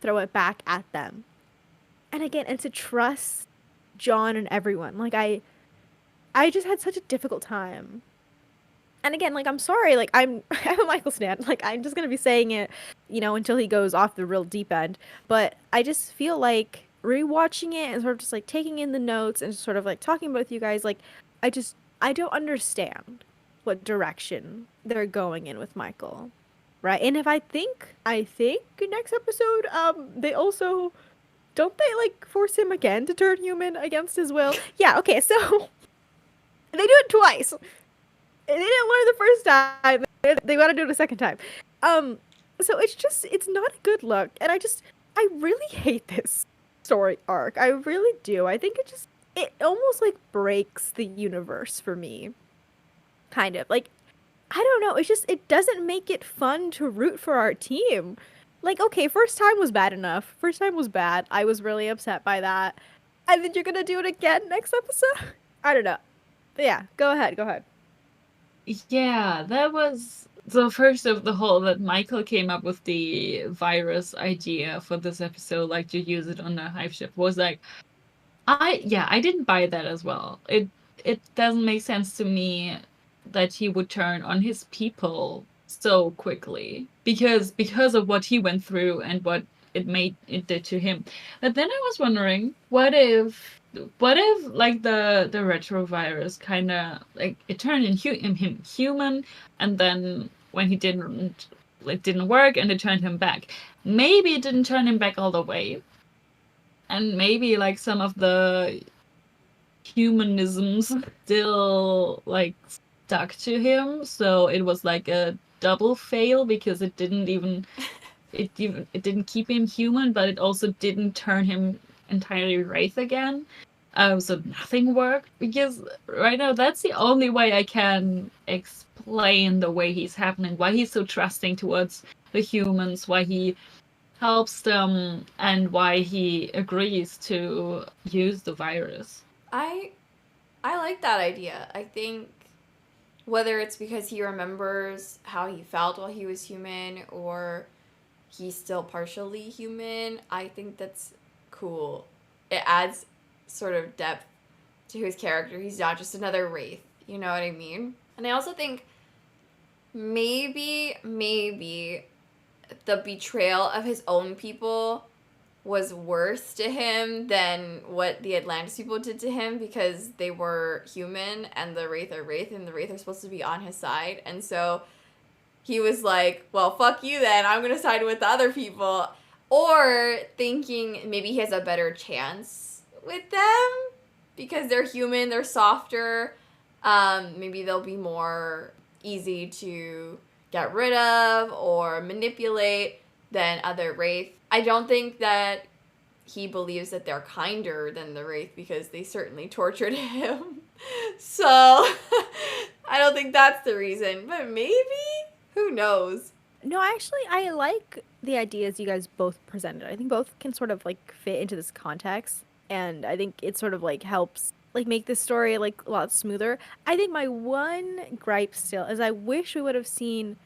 throw it back at them. And again, and to trust John and everyone. Like, I just had such a difficult time. And again, like, I'm sorry, like, I'm a Michael stan. Like, I'm just gonna be saying it, you know, until he goes off the real deep end. But I just feel like rewatching it and sort of just, like, taking in the notes and just sort of, like, talking about it with you guys, like, I don't understand what direction they're going in with Michael. Right? And if I think next episode, they also, don't they, like, force him again to turn human against his will? Yeah, okay, so they do it twice. They didn't learn the first time. They want to do it a second time. So it's not a good look. And I really hate this story arc. I really do. I think it almost, like, breaks the universe for me. Kind of. Like, I don't know. It doesn't make it fun to root for our team. Like, okay, first time was bad enough. First time was bad. I was really upset by that. And then you're gonna do it again next episode? I don't know. But yeah, go ahead. Yeah, that was the first of the whole that Michael came up with the virus idea for this episode, like, to use it on the hive ship, was like, I didn't buy that as well. It doesn't make sense to me that he would turn on his people so quickly because of what he went through and what it did to him. But then I was wondering, what if like the retrovirus kind of, like, it turned him human, and then when he didn't work and it turned him back. Maybe it didn't turn him back all the way, and maybe, like, some of the humanisms still, like, stuck to him, so it was like a double fail because it didn't keep him human, but it also didn't turn him entirely wraith again. So nothing worked, because right now that's the only way I can explain the way he's happening, why he's so trusting towards the humans, why he helps them, and why he agrees to use the virus. I like that idea. I think whether it's because he remembers how he felt while he was human or he's still partially human, I think that's cool. It adds sort of depth to his character. He's not just another wraith. You know what I mean? And I also think maybe the betrayal of his own people was worse to him than what the Atlantis people did to him because they were human and the wraith are wraith and the wraith are supposed to be on his side. And so he was like, well, fuck you then. I'm going to side with the other people. Or thinking maybe he has a better chance with them because they're human, they're softer. Maybe they'll be more easy to get rid of or manipulate than other wraith. I don't think that he believes that they're kinder than the wraith because they certainly tortured him. So I don't think that's the reason, but maybe? Who knows? No, actually, I like the ideas you guys both presented. I think both can sort of like fit into this context, and I think it sort of like helps like make this story like a lot smoother. I think my one gripe still is I wish we would have seen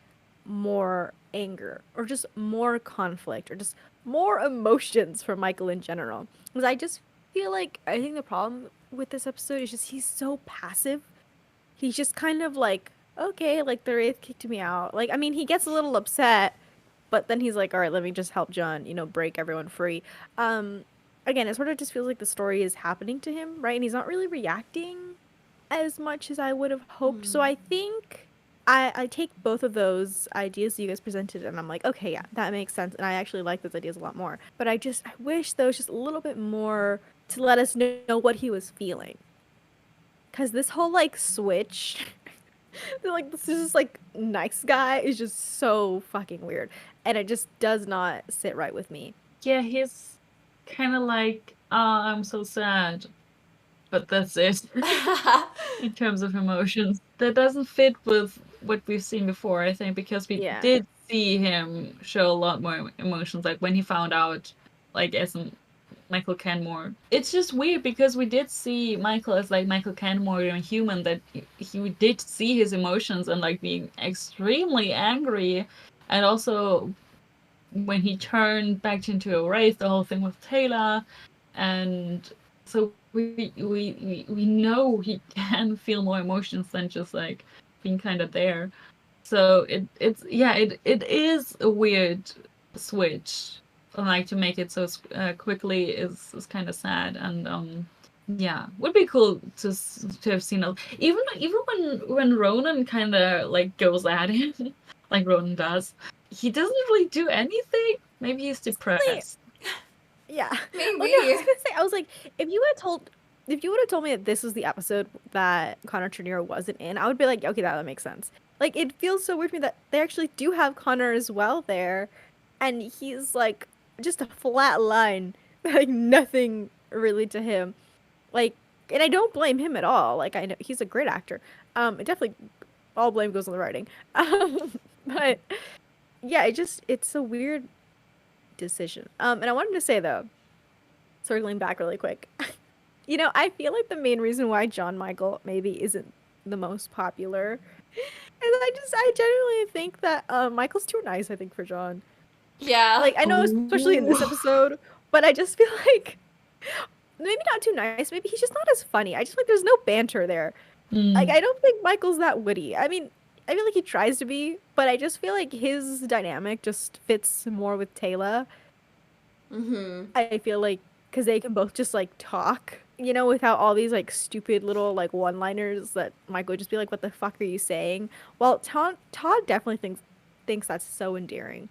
more anger or just more conflict or just more emotions from Michael in general. Because I just feel like I think the problem with this episode is just he's so passive. He's just kind of like, okay, like the wraith kicked me out. Like, I mean, he gets a little upset, but then he's like, all right, let me just help John, break everyone free. Again, it sort of just feels like the story is happening to him, right? And he's not really reacting as much as I would have hoped. So I think I take both of those ideas you guys presented and I'm like, okay, yeah, that makes sense. And I actually like those ideas a lot more. But I wish there was just a little bit more to let us know what he was feeling. Because this whole, like, switch, like, this is just, like, nice guy is just so fucking weird. And it just does not sit right with me. Yeah, he's kind of like, oh, I'm so sad. But that's it. In terms of emotions. That doesn't fit with what we've seen before, I think, because we did see him show a lot more emotions, like when he found out, like, as Michael Canmore. It's just weird because we did see Michael as, like, Michael Canmore and human, that he did see his emotions and, like, being extremely angry. And also, when he turned back into a wraith, the whole thing with Taylor, and so we know he can feel more emotions than just like being kind of there. So it is a weird switch. Like to make it so quickly is kind of sad, and would be cool to have seen even when Ronon kind of like goes at him, like Ronon does. He doesn't really do anything. Maybe he's depressed. Yeah. Maybe. Well, no, I was gonna say, I was like, if you would have told me that this was the episode that Connor Trinneer wasn't in, I would be like, okay, that makes sense. Like, it feels so weird to me that they actually do have Connor as well there, and he's like just a flat line, like nothing really to him. Like, and I don't blame him at all. Like, I know he's a great actor. It definitely all blame goes on the writing. But yeah, it's a weird decision. And I wanted to say though, circling back really quick, I feel like the main reason why John Michael maybe isn't the most popular is I genuinely think that Michael's too nice, I think, for John. Yeah. Like, I know, especially in this episode, but I just feel like maybe not too nice. Maybe he's just not as funny. I just feel like there's no banter there. Like, I don't think Michael's that witty. I mean, I feel like he tries to be, but I just feel like his dynamic just fits more with Taylor. I feel like, because they can both just, like, talk, without all these, like, stupid little, like, one-liners that Michael would just be like, what the fuck are you saying? Well, Todd definitely thinks that's so endearing.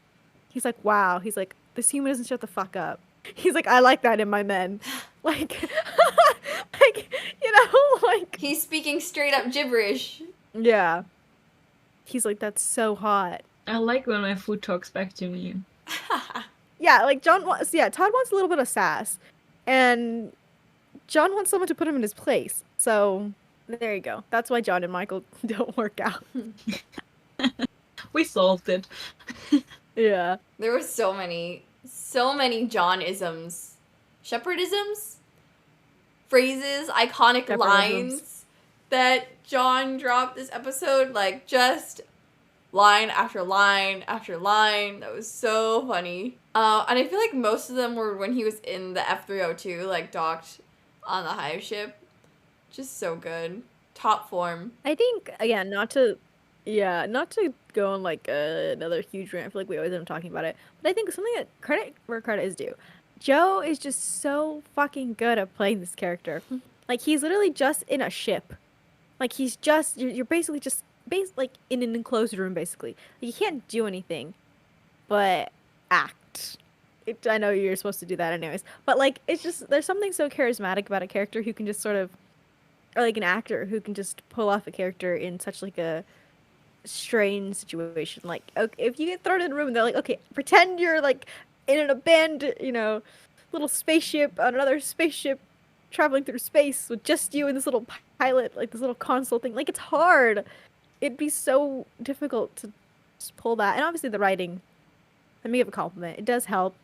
He's like, wow. He's like, this human doesn't shut the fuck up. He's like, I like that in my men. Like, like... He's speaking straight up gibberish. Yeah. He's like, that's so hot. I like when my food talks back to me. Yeah, like Todd wants a little bit of sass. And John wants someone to put him in his place. So, there you go. That's why John and Michael don't work out. We solved it. Yeah. There were so many John-isms. Sheppardisms? phrases, iconic Sheppardisms. lines that John dropped this episode. Like, just line after line after line. That was so funny. And I feel like most of them were when he was in the F-302, like, docked on the hive ship. Just so good. Top form. I think, again, not to go on like another huge rant. I feel like we always end up talking about it. But I think something that credit where credit is due. Joe is just so fucking good at playing this character. Like, he's literally just in a ship. Like, he's just, you're basically just, like, in an enclosed room, basically. Like, you can't do anything but act. I know you're supposed to do that anyways. But, like, it's just, there's something so charismatic about a character who can just sort of, or like an actor who can just pull off a character in such, like, a strange situation. Like, okay, if you get thrown in a room and they're like, okay, pretend you're, like, in an abandoned, little spaceship on another spaceship traveling through space with just you and this little pilot, like this little console thing. Like, it's hard. It'd be so difficult to just pull that. And obviously the writing, let me give a compliment. It does help.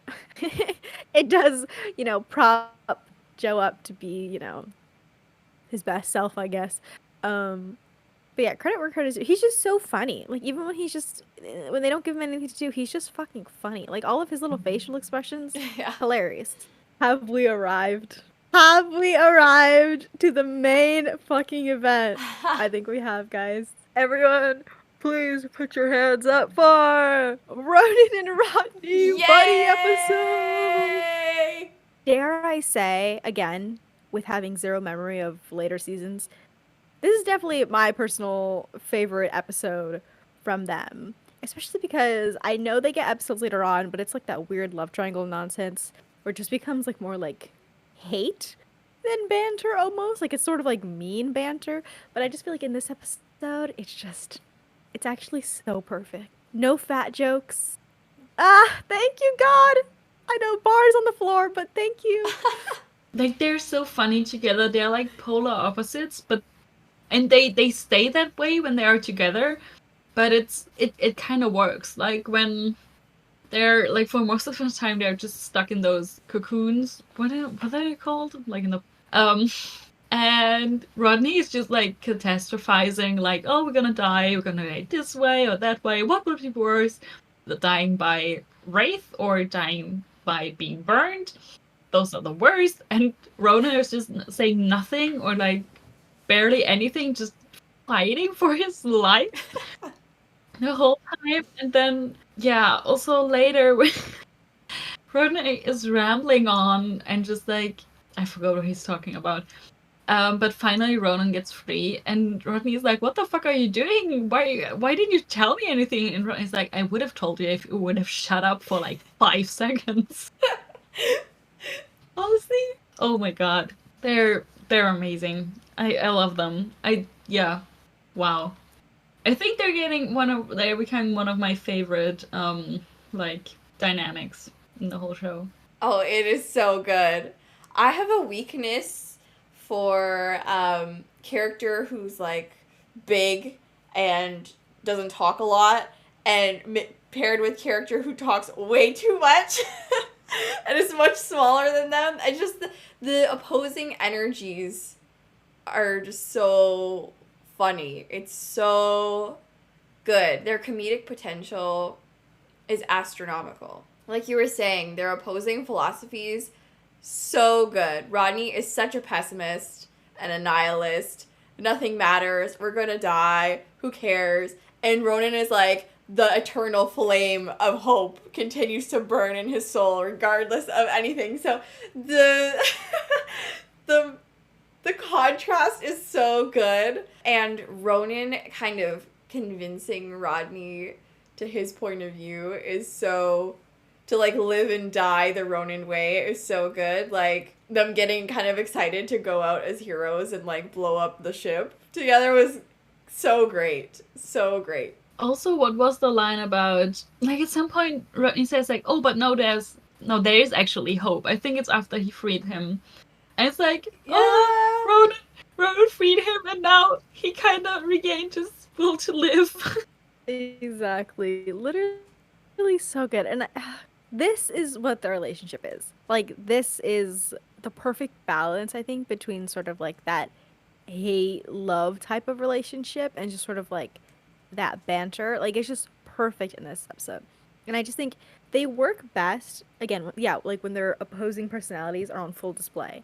It does, prop Joe up to be, his best self, I guess. But yeah, credit where credit is due. He's just so funny. Like, even when when they don't give him anything to do, he's just fucking funny. Like, all of his little facial expressions, Yeah. hilarious. Have we arrived? Have we arrived to the main fucking event? I think we have, guys. Everyone, please put your hands up for Ronon and Rodney buddy episode. Yay! Dare I say, again, with having zero memory of later seasons, this is definitely my personal favorite episode from them. Especially because I know they get episodes later on, but it's like that weird love triangle nonsense where it just becomes like more like hate than banter almost. Like, it's sort of like mean banter. But I just feel like in this episode, it's actually so perfect. No fat jokes. Thank you, God. I know bars on the floor, but thank you. Like, they're so funny together. They're like polar opposites, and they stay that way when they are together, but it kind of works. Like, when they're, like, for most of the time they're just stuck in those cocoons. What are they called? Like, in the and Rodney is just like catastrophizing, like, oh, we're gonna die this way or that way. What would be worse? The dying by wraith or dying by being burned? Those are the worst. And Ronan is just saying nothing or like barely anything, just fighting for his life the whole time. And then, yeah, also later when Ronan is rambling on and just like, I forgot what he's talking about. But finally Ronan gets free and Rodney is like, what the fuck are you doing? Why didn't you tell me anything? And Rodney's like, I would have told you if you would have shut up for like 5 seconds. Honestly, oh my god, they're amazing. I love them. Wow. I think they're becoming one of my favorite like dynamics in the whole show. Oh, it is so good. I have a weakness for character who's like big and doesn't talk a lot, and paired with character who talks way too much and is much smaller than them. I just the opposing energies are just so funny. It's so good. Their comedic potential is astronomical. Like you were saying, their opposing philosophies, so good. Rodney is such a pessimist and a nihilist. Nothing matters. We're gonna die. Who cares? And Ronan is like, the eternal flame of hope continues to burn in his soul regardless of anything. So the contrast is so good. And Ronan kind of convincing Rodney to his point of view is so, to like live and die the Ronan way is so good. Like them getting kind of excited to go out as heroes and like blow up the ship together was so great. So great. Also, what was the line about, like, at some point Rodney says like, oh, but no, there is actually hope. I think it's after he freed him. And it's like, Yeah. oh, Ronan freed him and now he kind of regained his will to live. Exactly. Literally so good. And this is what the relationship is. Like, this is the perfect balance, I think, between sort of like that hate love type of relationship and just sort of like that banter. Like, it's just perfect in this episode. And I just think they work best, again, yeah, like when their opposing personalities are on full display.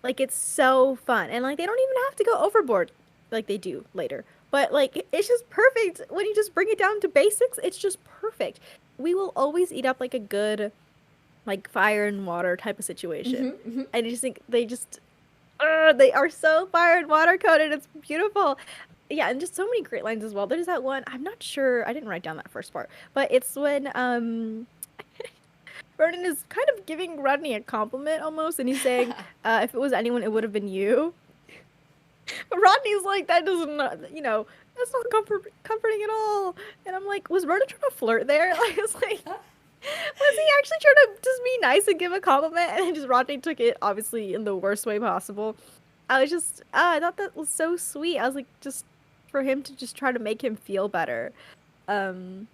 Like, it's so fun. And like, they don't even have to go overboard like they do later. But like, it's just perfect when you just bring it down to basics. It's just perfect. We will always eat up like a good like fire and water type of situation. And I just think they are so fire and water coded. It's beautiful. Yeah, and just so many great lines as well. There's that one, I'm not sure, I didn't write down that first part, but it's when Ronon is kind of giving Rodney a compliment almost, and he's saying, if it was anyone, it would have been you. But Rodney's like, that doesn't, that's not comforting at all. And I'm like, was Ronon trying to flirt there? Like, it's like, was he actually trying to just be nice and give a compliment? And then just Rodney took it, obviously, in the worst way possible. I was just, I thought that was so sweet. I was like, just for him to just try to make him feel better. And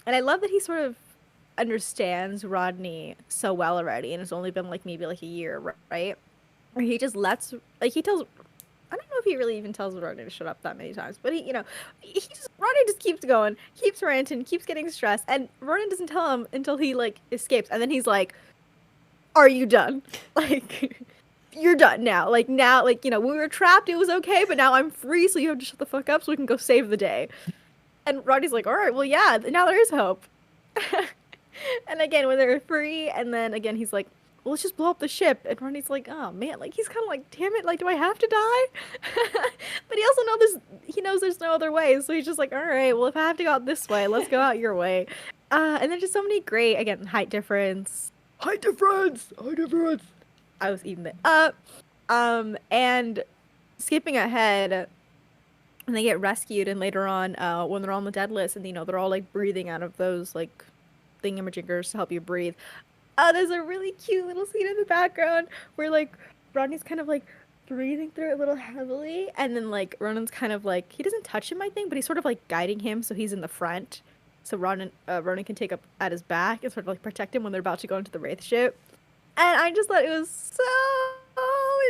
I love that he sort of understands Rodney so well already, and it's only been like maybe like a year, right? Or he just lets, like, he tells, I don't know if he really even tells Rodney to shut up that many times, but Rodney just keeps going, keeps ranting, keeps getting stressed, and Ronon doesn't tell him until he like escapes, and then he's like, "Are you done? Like, you're done now. Like now, like when we were trapped, it was okay, but now I'm free, so you have to shut the fuck up so we can go save the day." And Rodney's like, "All right, well, yeah, now there is hope." And again, when they're free, and then again he's like, well, let's just blow up the ship. And Rodney's like, oh man, like he's kind of like, damn it, like, do I have to die? But he also knows there's no other way. So he's just like, all right, well, if I have to go out this way, let's go out your way. And there's just so many great, again, height difference. I was eating it up. And skipping ahead, and they get rescued, and later on, when they're on the dead list, and they're all like breathing out of those like thingamajigers to help you breathe. There's a really cute little scene in the background where like Rodney's kind of like breathing through it a little heavily, and then like Ronan's kind of like, he doesn't touch him, I think, but he's sort of like guiding him, so he's in the front, so Ronan can take up at his back and sort of like protect him when they're about to go into the wraith ship. And I just thought it was so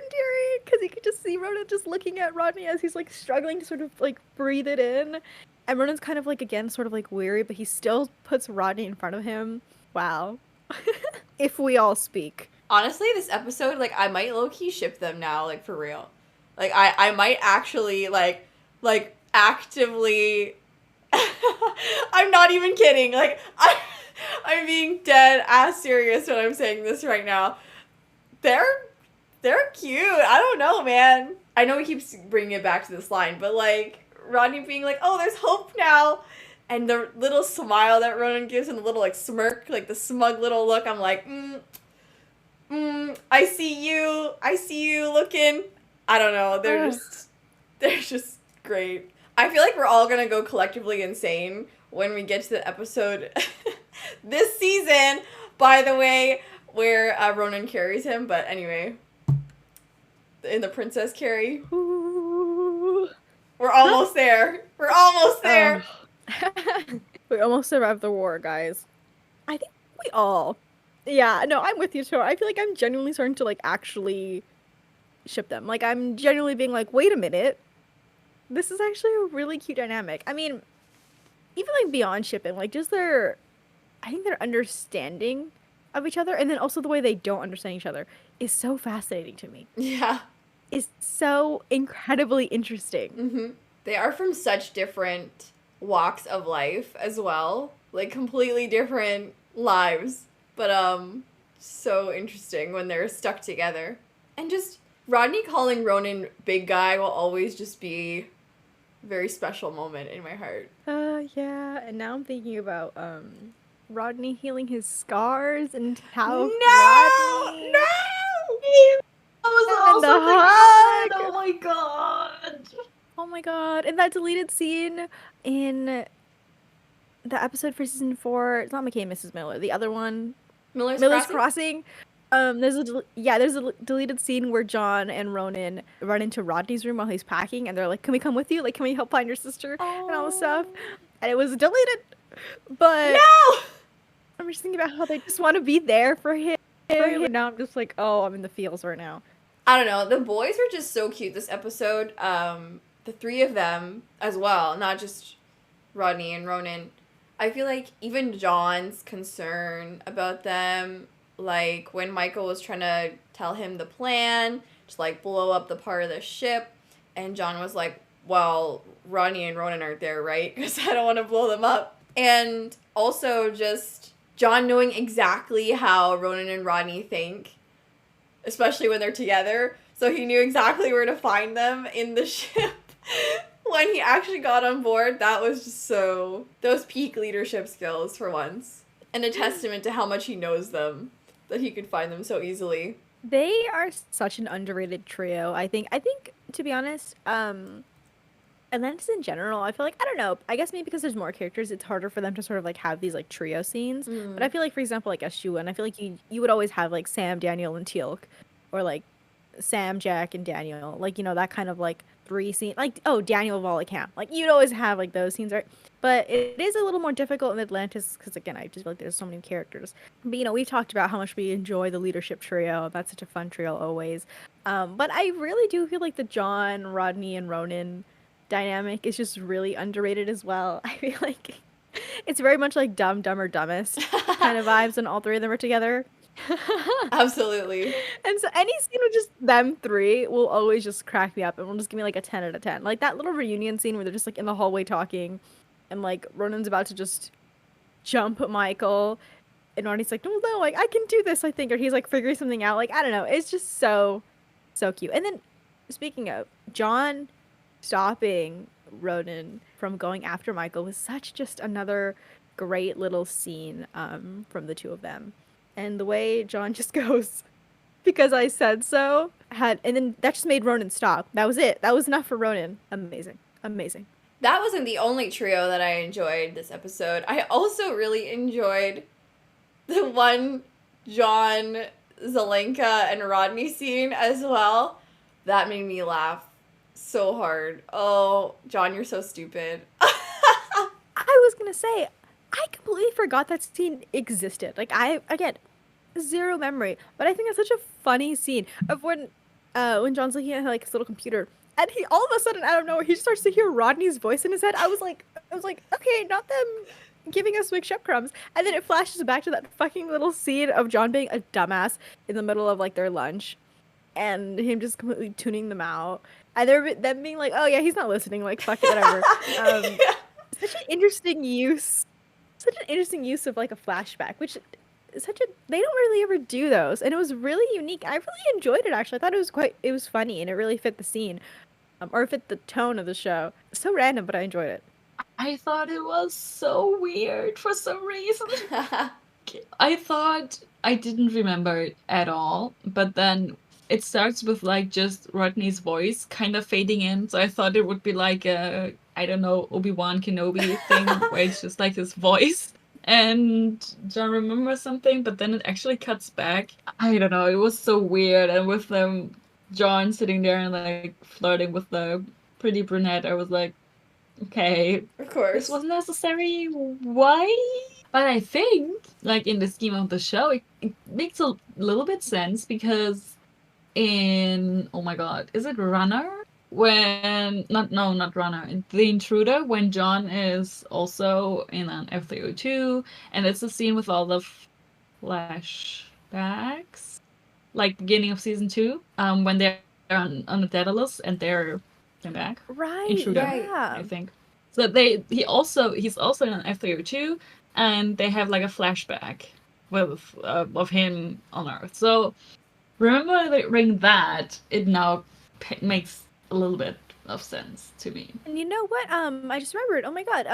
endearing because you could just see Ronan just looking at Rodney as he's like struggling to sort of like breathe it in, and Ronan's kind of like, again, sort of like weary, but he still puts Rodney in front of him. Wow. If we all speak. Honestly, this episode, like, I might low-key ship them now, like, for real. Like, I might actually, like actively... I'm not even kidding. Like, I'm being dead-ass serious when I'm saying this right now. They're cute. I don't know, man. I know he keeps bringing it back to this line, but, like, Rodney being like, oh, there's hope now. And the little smile that Ronan gives and the little, like, smirk, like, the smug little look, I'm like, I see you looking. I don't know, they're just great. I feel like we're all gonna go collectively insane when we get to the episode this season, by the way, where Ronan carries him, but anyway, in the princess carry. We're almost there. We're almost there. We almost survived the war, guys. I think we all. Yeah, no, I'm with you, too. I feel like I'm genuinely starting to, like, actually ship them. Like, I'm genuinely being like, wait a minute. This is actually a really cute dynamic. I mean, even, like, beyond shipping, like, just their understanding of each other, and then also the way they don't understand each other is so fascinating to me. Yeah. It's so incredibly interesting. Mm-hmm. They are from such different walks of life as well, like completely different lives, but so interesting when they're stuck together. And just Rodney calling Ronan big guy will always just be a very special moment in my heart. Yeah, and now I'm thinking about Rodney healing his scars and how Rodney... No! That was and the hug! hug! Oh my god! Oh my god. And that deleted scene in the episode for season 4, it's not McKay and Mrs. Miller, the other one, Miller's Crossing. There's a deleted scene where John and Ronan run into Rodney's room while he's packing, and they're like, can we come with you? Like, can we help find your sister? And all this stuff. And it was deleted. But No! I'm just thinking about how they just want to be there for him. And now I'm just like, oh, I'm in the feels right now. I don't know. The boys were just so cute this episode. The three of them as well, not just Rodney and Ronon. I feel like even John's concern about them, like when Michael was trying to tell him the plan to like blow up the part of the ship, and John was like, well, Rodney and Ronon aren't there, right? Because I don't want to blow them up. And also just John knowing exactly how Ronon and Rodney think, especially when they're together. So he knew exactly where to find them in the ship. When he actually got on board, that was just so... Those peak leadership skills for once. And a testament to how much he knows them. That he could find them so easily. They are such an underrated trio. I think, to be honest, Atlantis in general, I feel like, I don't know, I guess maybe because there's more characters, it's harder for them to sort of like have these like trio scenes. But I feel like, for example, like Ashua, and I feel like you would always have like Sam, Daniel, and Teal'c. Or like Sam, Jack, and Daniel. Like, you know, that kind of like 3 scene. Like, oh, Daniel Volcamp. Like, you'd always have like those scenes, right? But it is a little more difficult in Atlantis because, again, I just feel like there's so many characters. But, you know, we've talked about how much we enjoy the leadership trio. That's such a fun trio always. But I really do feel like the John, Rodney, and Ronon dynamic is just really underrated as well. I feel like it's very much like Dumb, Dumber, Dumbest kind of vibes when all 3 of them are together. Absolutely. And so any scene with just them 3 will always just crack me up and will just give me like a 10 out of 10. Like that little reunion scene where they're just like in the hallway talking and like Ronan's about to just jump Michael and Rodney's like, no, like I can do this, I think, or he's like figuring something out. Like, I don't know. It's just so cute. And then speaking of John stopping Ronan from going after Michael was such just another great little scene from the 2 of them. And the way John just goes, because I said so, and then that just made Ronan stop. That was it. That was enough for Ronan. Amazing. That wasn't the only trio that I enjoyed this episode. I also really enjoyed the one John, Zelenka, and Rodney scene as well. That made me laugh so hard. Oh, John, you're so stupid. I was going to say, I completely forgot that scene existed. Like, again, zero memory. But I think it's such a funny scene of when John's looking at like his little computer, and he all of a sudden, out of nowhere, he starts to hear Rodney's voice in his head. I was like, okay, not them giving us Wig Shep crumbs. And then it flashes back to that fucking little scene of John being a dumbass in the middle of like their lunch, and him just completely tuning them out, and them being like, oh yeah, he's not listening. Like, fuck it, whatever. Such an interesting use of like a flashback, which is they don't really ever do those, and it was really unique. I really enjoyed it, actually. I thought it was funny, and it really fit the scene, or fit the tone of the show. So random, but I enjoyed it. I thought it was so weird for some reason. I thought I didn't remember it at all, but then it starts with like just Rodney's voice kind of fading in, so I thought it would be like a, I don't know, Obi-Wan Kenobi thing where it's just like his voice and John remembers something, but then it actually cuts back. I don't know, it was so weird. And with John sitting there and like flirting with the pretty brunette, I was like, okay, of course, this wasn't necessary. Why? But I think, like, in the scheme of the show, it makes a little bit sense because in, oh my god, is it Runner? Not Runner, in The Intruder, when John is also in an F302, and it's a scene with all the flashbacks, like beginning of season 2, when they're on the Daedalus and they're back. Right, Intruder, yeah. I think. So he's also in an F302, and they have like a flashback of him on Earth. So remembering that, it now makes a little bit of sense to me. And you know what? I just remembered. Oh my god.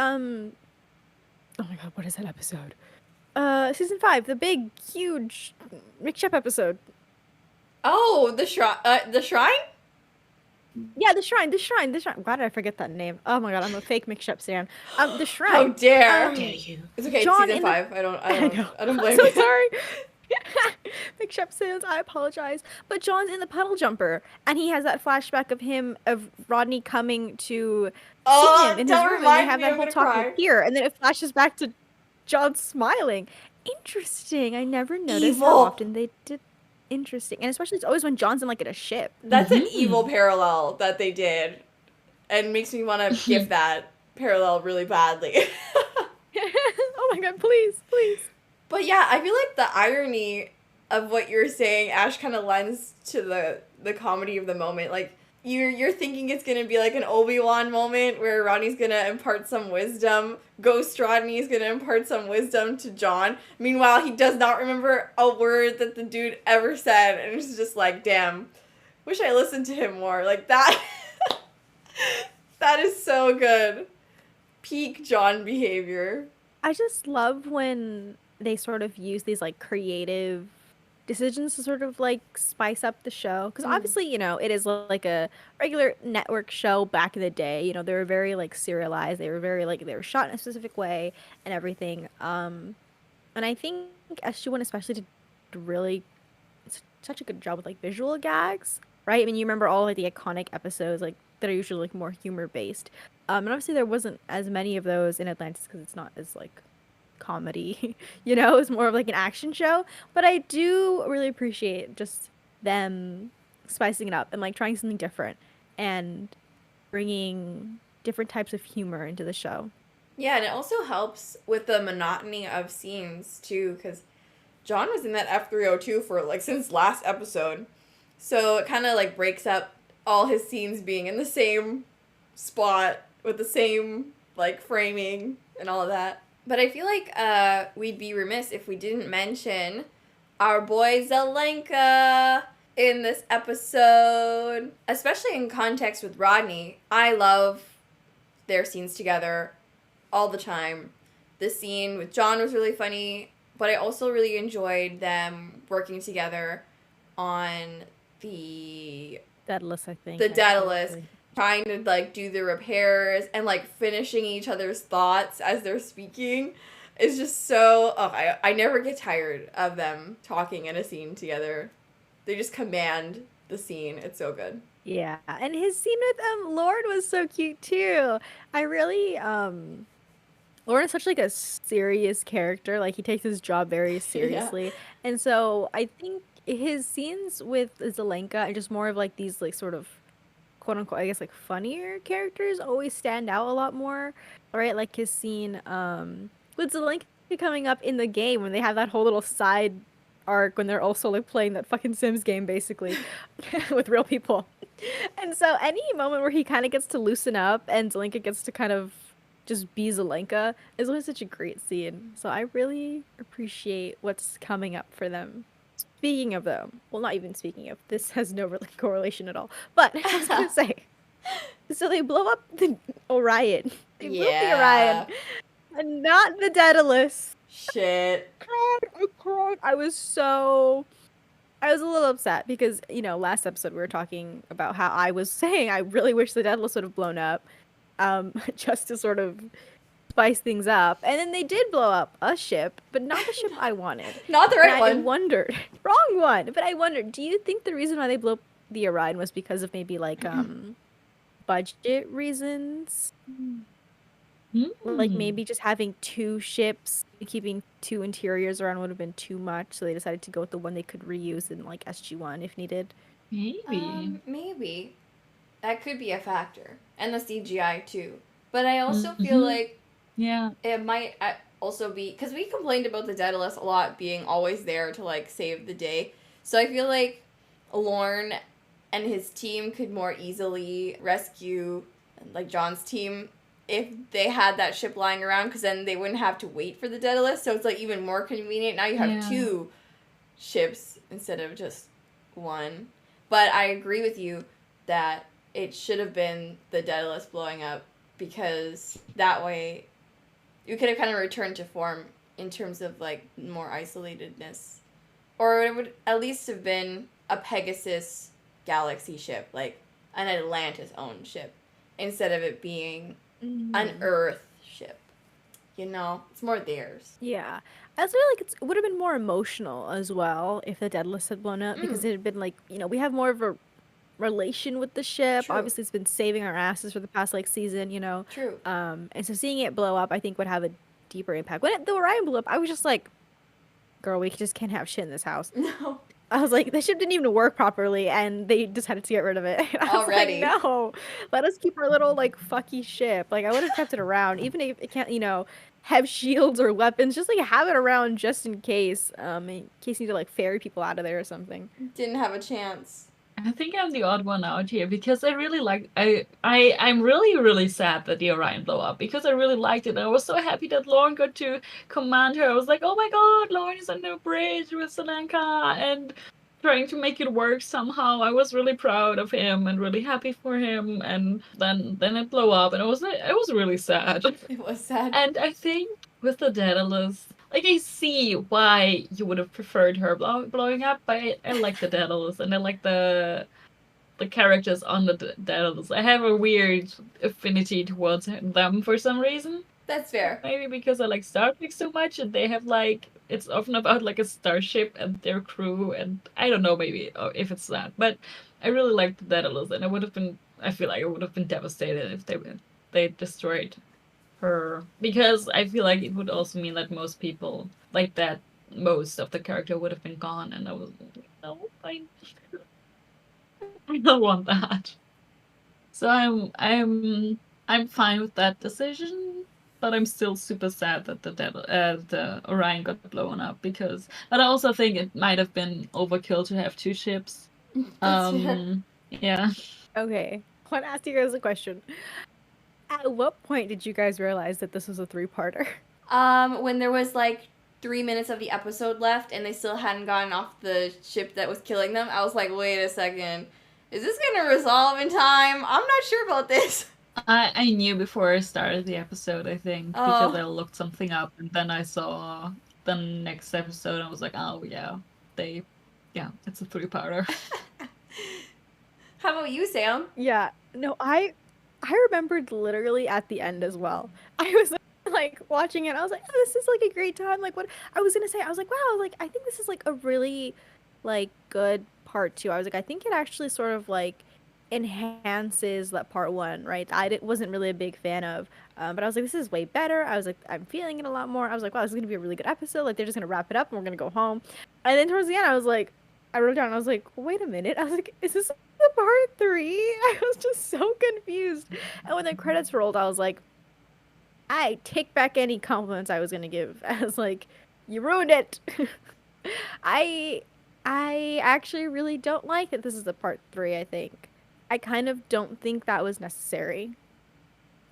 What is that episode? Season 5, the big, huge Mick Shep episode. Oh, the shrine? Yeah, the shrine. Why did I forget that name? Oh my god, I'm a fake Mick Shep stan. The shrine. How dare! How dare you? It's okay. John It's season 5. I don't blame I'm so you. sorry. Mick Shep stands, I apologize. But John's in the puddle jumper, and he has that flashback of Rodney coming to see him in his room, and they have that whole talk here, and then it flashes back to John smiling. Interesting. I never noticed how Evil. often they did. Interesting, and especially it's always when John's in like in a ship. That's an evil parallel that they did, and makes me want to gift that parallel really badly. Oh my god, please, please. But yeah, I feel like the irony of what you're saying, Ash, kind of lends to the comedy of the moment. Like, you're thinking it's gonna be like an Obi-Wan moment where Rodney's gonna impart some wisdom, Ghost Rodney is gonna impart some wisdom to John. Meanwhile, he does not remember a word that the dude ever said, and it's just like, damn, wish I listened to him more. Like, that, that is so good. Peak John behavior. I just love when they sort of use these like creative decisions to sort of like spice up the show, because obviously, you know, it is like a regular network show back in the day. You know, they were very like serialized, they were very like, they were shot in a specific way and everything, and I think SG1 especially did really such a good job with like visual gags, right? I mean, you remember all like the iconic episodes like that are usually like more humor based, and obviously there wasn't as many of those in Atlantis because it's not as like comedy, you know, it's more of like an action show. But I do really appreciate just them spicing it up and like trying something different and bringing different types of humor into the show. Yeah, and it also helps with the monotony of scenes too, because John was in that F302 for like since last episode, so it kind of like breaks up all his scenes being in the same spot with the same like framing and all of that. But I feel like we'd be remiss if we didn't mention our boy Zelenka in this episode, especially in context with Rodney. I love their scenes together all the time. The scene with John was really funny, but I also really enjoyed them working together on the Daedalus, I think. The Daedalus, trying to like do the repairs and like finishing each other's thoughts as they're speaking. Is just so I never get tired of them talking in a scene together. They just command the scene. It's so good. Yeah, and his scene with Lorne was so cute too. I really Lorne is such like a serious character. Like he takes his job very seriously. Yeah. And so I think his scenes with Zelenka are just more of like these like sort of quote unquote, I guess like funnier characters always stand out a lot more. Right? Like his scene with Zelenka coming up in the game when they have that whole little side arc when they're also like playing that fucking Sims game basically with real people. And so any moment where he kind of gets to loosen up and Zelenka gets to kind of just be Zelenka is always such a great scene. So I really appreciate what's coming up for them. Speaking of them, well, not even speaking of, this has no really correlation at all. But I was gonna say, so they blow up the Orion. They blew up the Orion, and not the Daedalus. Shit. I cried. I was a little upset because, you know, last episode we were talking about how I was saying I really wish the Daedalus would have blown up, just to sort of spice things up. And then they did blow up a ship, but not the ship I wanted. Not the right one. I wondered. Wrong one. But I wondered, do you think the reason why they blew up the Orion was because of maybe like budget reasons? Like maybe just having two ships, keeping two interiors around would have been too much, so they decided to go with the one they could reuse in like SG1 if needed. Maybe. That could be a factor. And the CGI too. But I also feel like it might also be, because we complained about the Daedalus a lot being always there to like save the day. So I feel like Lorne and his team could more easily rescue like John's team if they had that ship lying around, because then they wouldn't have to wait for the Daedalus. So it's like even more convenient. Now you have two ships instead of just one. But I agree with you that it should have been the Daedalus blowing up, because that way you could have kind of returned to form in terms of like more isolatedness. Or it would at least have been a Pegasus galaxy ship, like an Atlantis-owned ship, instead of it being an Earth ship. You know, it's more theirs. Yeah. I also feel like it would have been more emotional as well if the Daedalus had blown up, because it had been like, you know, we have more of a relation with the ship. True. Obviously, it's been saving our asses for the past like season, you know. True. And so seeing it blow up, I think would have a deeper impact. When the Orion blew up, I was just like, girl, we just can't have shit in this house. No. I was like, this ship didn't even work properly, and they decided to get rid of it. And I was Already. like, no, let us keep our little like fucky ship. Like I would have kept it around, even if it can't, have shields or weapons. Just like have it around just in case you need to like ferry people out of there or something. Didn't have a chance. I think I'm the odd one out here because I really like I'm really sad that the Orion blew up because I really liked it. I was so happy that Lorne got to command her. I was like, oh my god, Lorne is on the bridge with Zelenka and trying to make it work somehow. I was really proud of him and really happy for him, and then it blew up and it was really sad. It was sad. And I think with the Daedalus, like I see why you would have preferred her blowing up, but I like the Daedalus and I like the characters on the Daedalus. I have a weird affinity towards them for some reason. That's fair. Maybe because I like Star Trek so much, and they have like it's often about like a starship and their crew, and I don't know maybe if it's that, but I really liked the Daedalus, and I feel like I would have been devastated if they destroyed her, because I feel like it would also mean that most people like that most of the character would have been gone, and I was no, I don't want that. So I'm fine with that decision, but I'm still super sad that the Orion got blown up but I also think it might have been overkill to have two ships. That's fair. Yeah. Okay, I want to ask you guys a question. At what point did you guys realize that this was a 3-parter? When there was like 3 minutes of the episode left and they still hadn't gotten off the ship that was killing them, I was like, wait a second. Is this gonna resolve in time? I'm not sure about this. I knew before I started the episode, I think, because I looked something up, and then I saw the next episode and I was like, oh yeah, it's a 3-parter. How about you, Sam? Yeah, no, I remembered literally at the end as well. I was like watching it, I was like, oh, this is like a great time. Like what I was gonna say, I was like, wow, like I think this is like a really like good part 2. I was like, I think it actually sort of like enhances that part 1, right? I wasn't really a big fan of, but I was like, this is way better. I was like, I'm feeling it a lot more. I was like, wow, this is gonna be a really good episode. Like they're just gonna wrap it up and we're gonna go home. And then towards the end, I was like, I wrote down, I was like, wait a minute. I was like, is this the part 3? I was just so confused. And when the credits rolled, I was like, I take back any compliments I was gonna give. I was like, you ruined it. I actually really don't like that this is the part 3, I think. I kind of don't think that was necessary.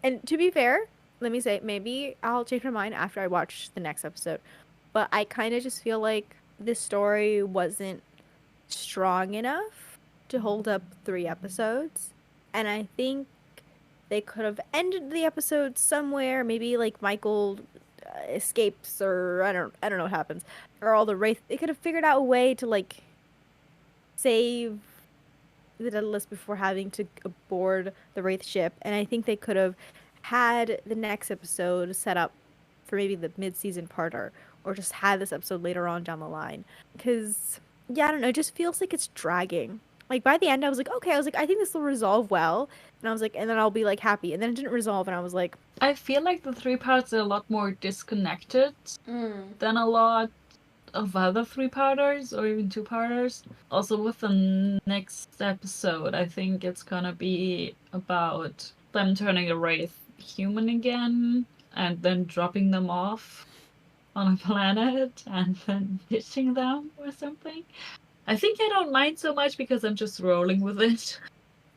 And to be fair, let me say, maybe I'll change my mind after I watch the next episode. But I kind of just feel like this story wasn't strong enough to hold up 3 episodes. And I think they could have ended the episode somewhere. Maybe like Michael escapes, or I don't know what happens. Or all the wraith. They could have figured out a way to like save the Daedalus before having to board the wraith ship. And I think they could have had the next episode set up for maybe the mid-season parter, or just had this episode later on down the line. Because, yeah, I don't know, it just feels like it's dragging. Like, by the end, I was like, okay, I think this will resolve well. And I was like, and then I'll be, like, happy. And then it didn't resolve, and I was like... I feel like the 3 parts are a lot more disconnected than a lot of other 3-parters, or even 2-parters. Also, with the next episode, I think it's gonna be about them turning a wraith human again, and then dropping them off on a planet, and then ditching them or something. I think I don't mind so much because I'm just rolling with it.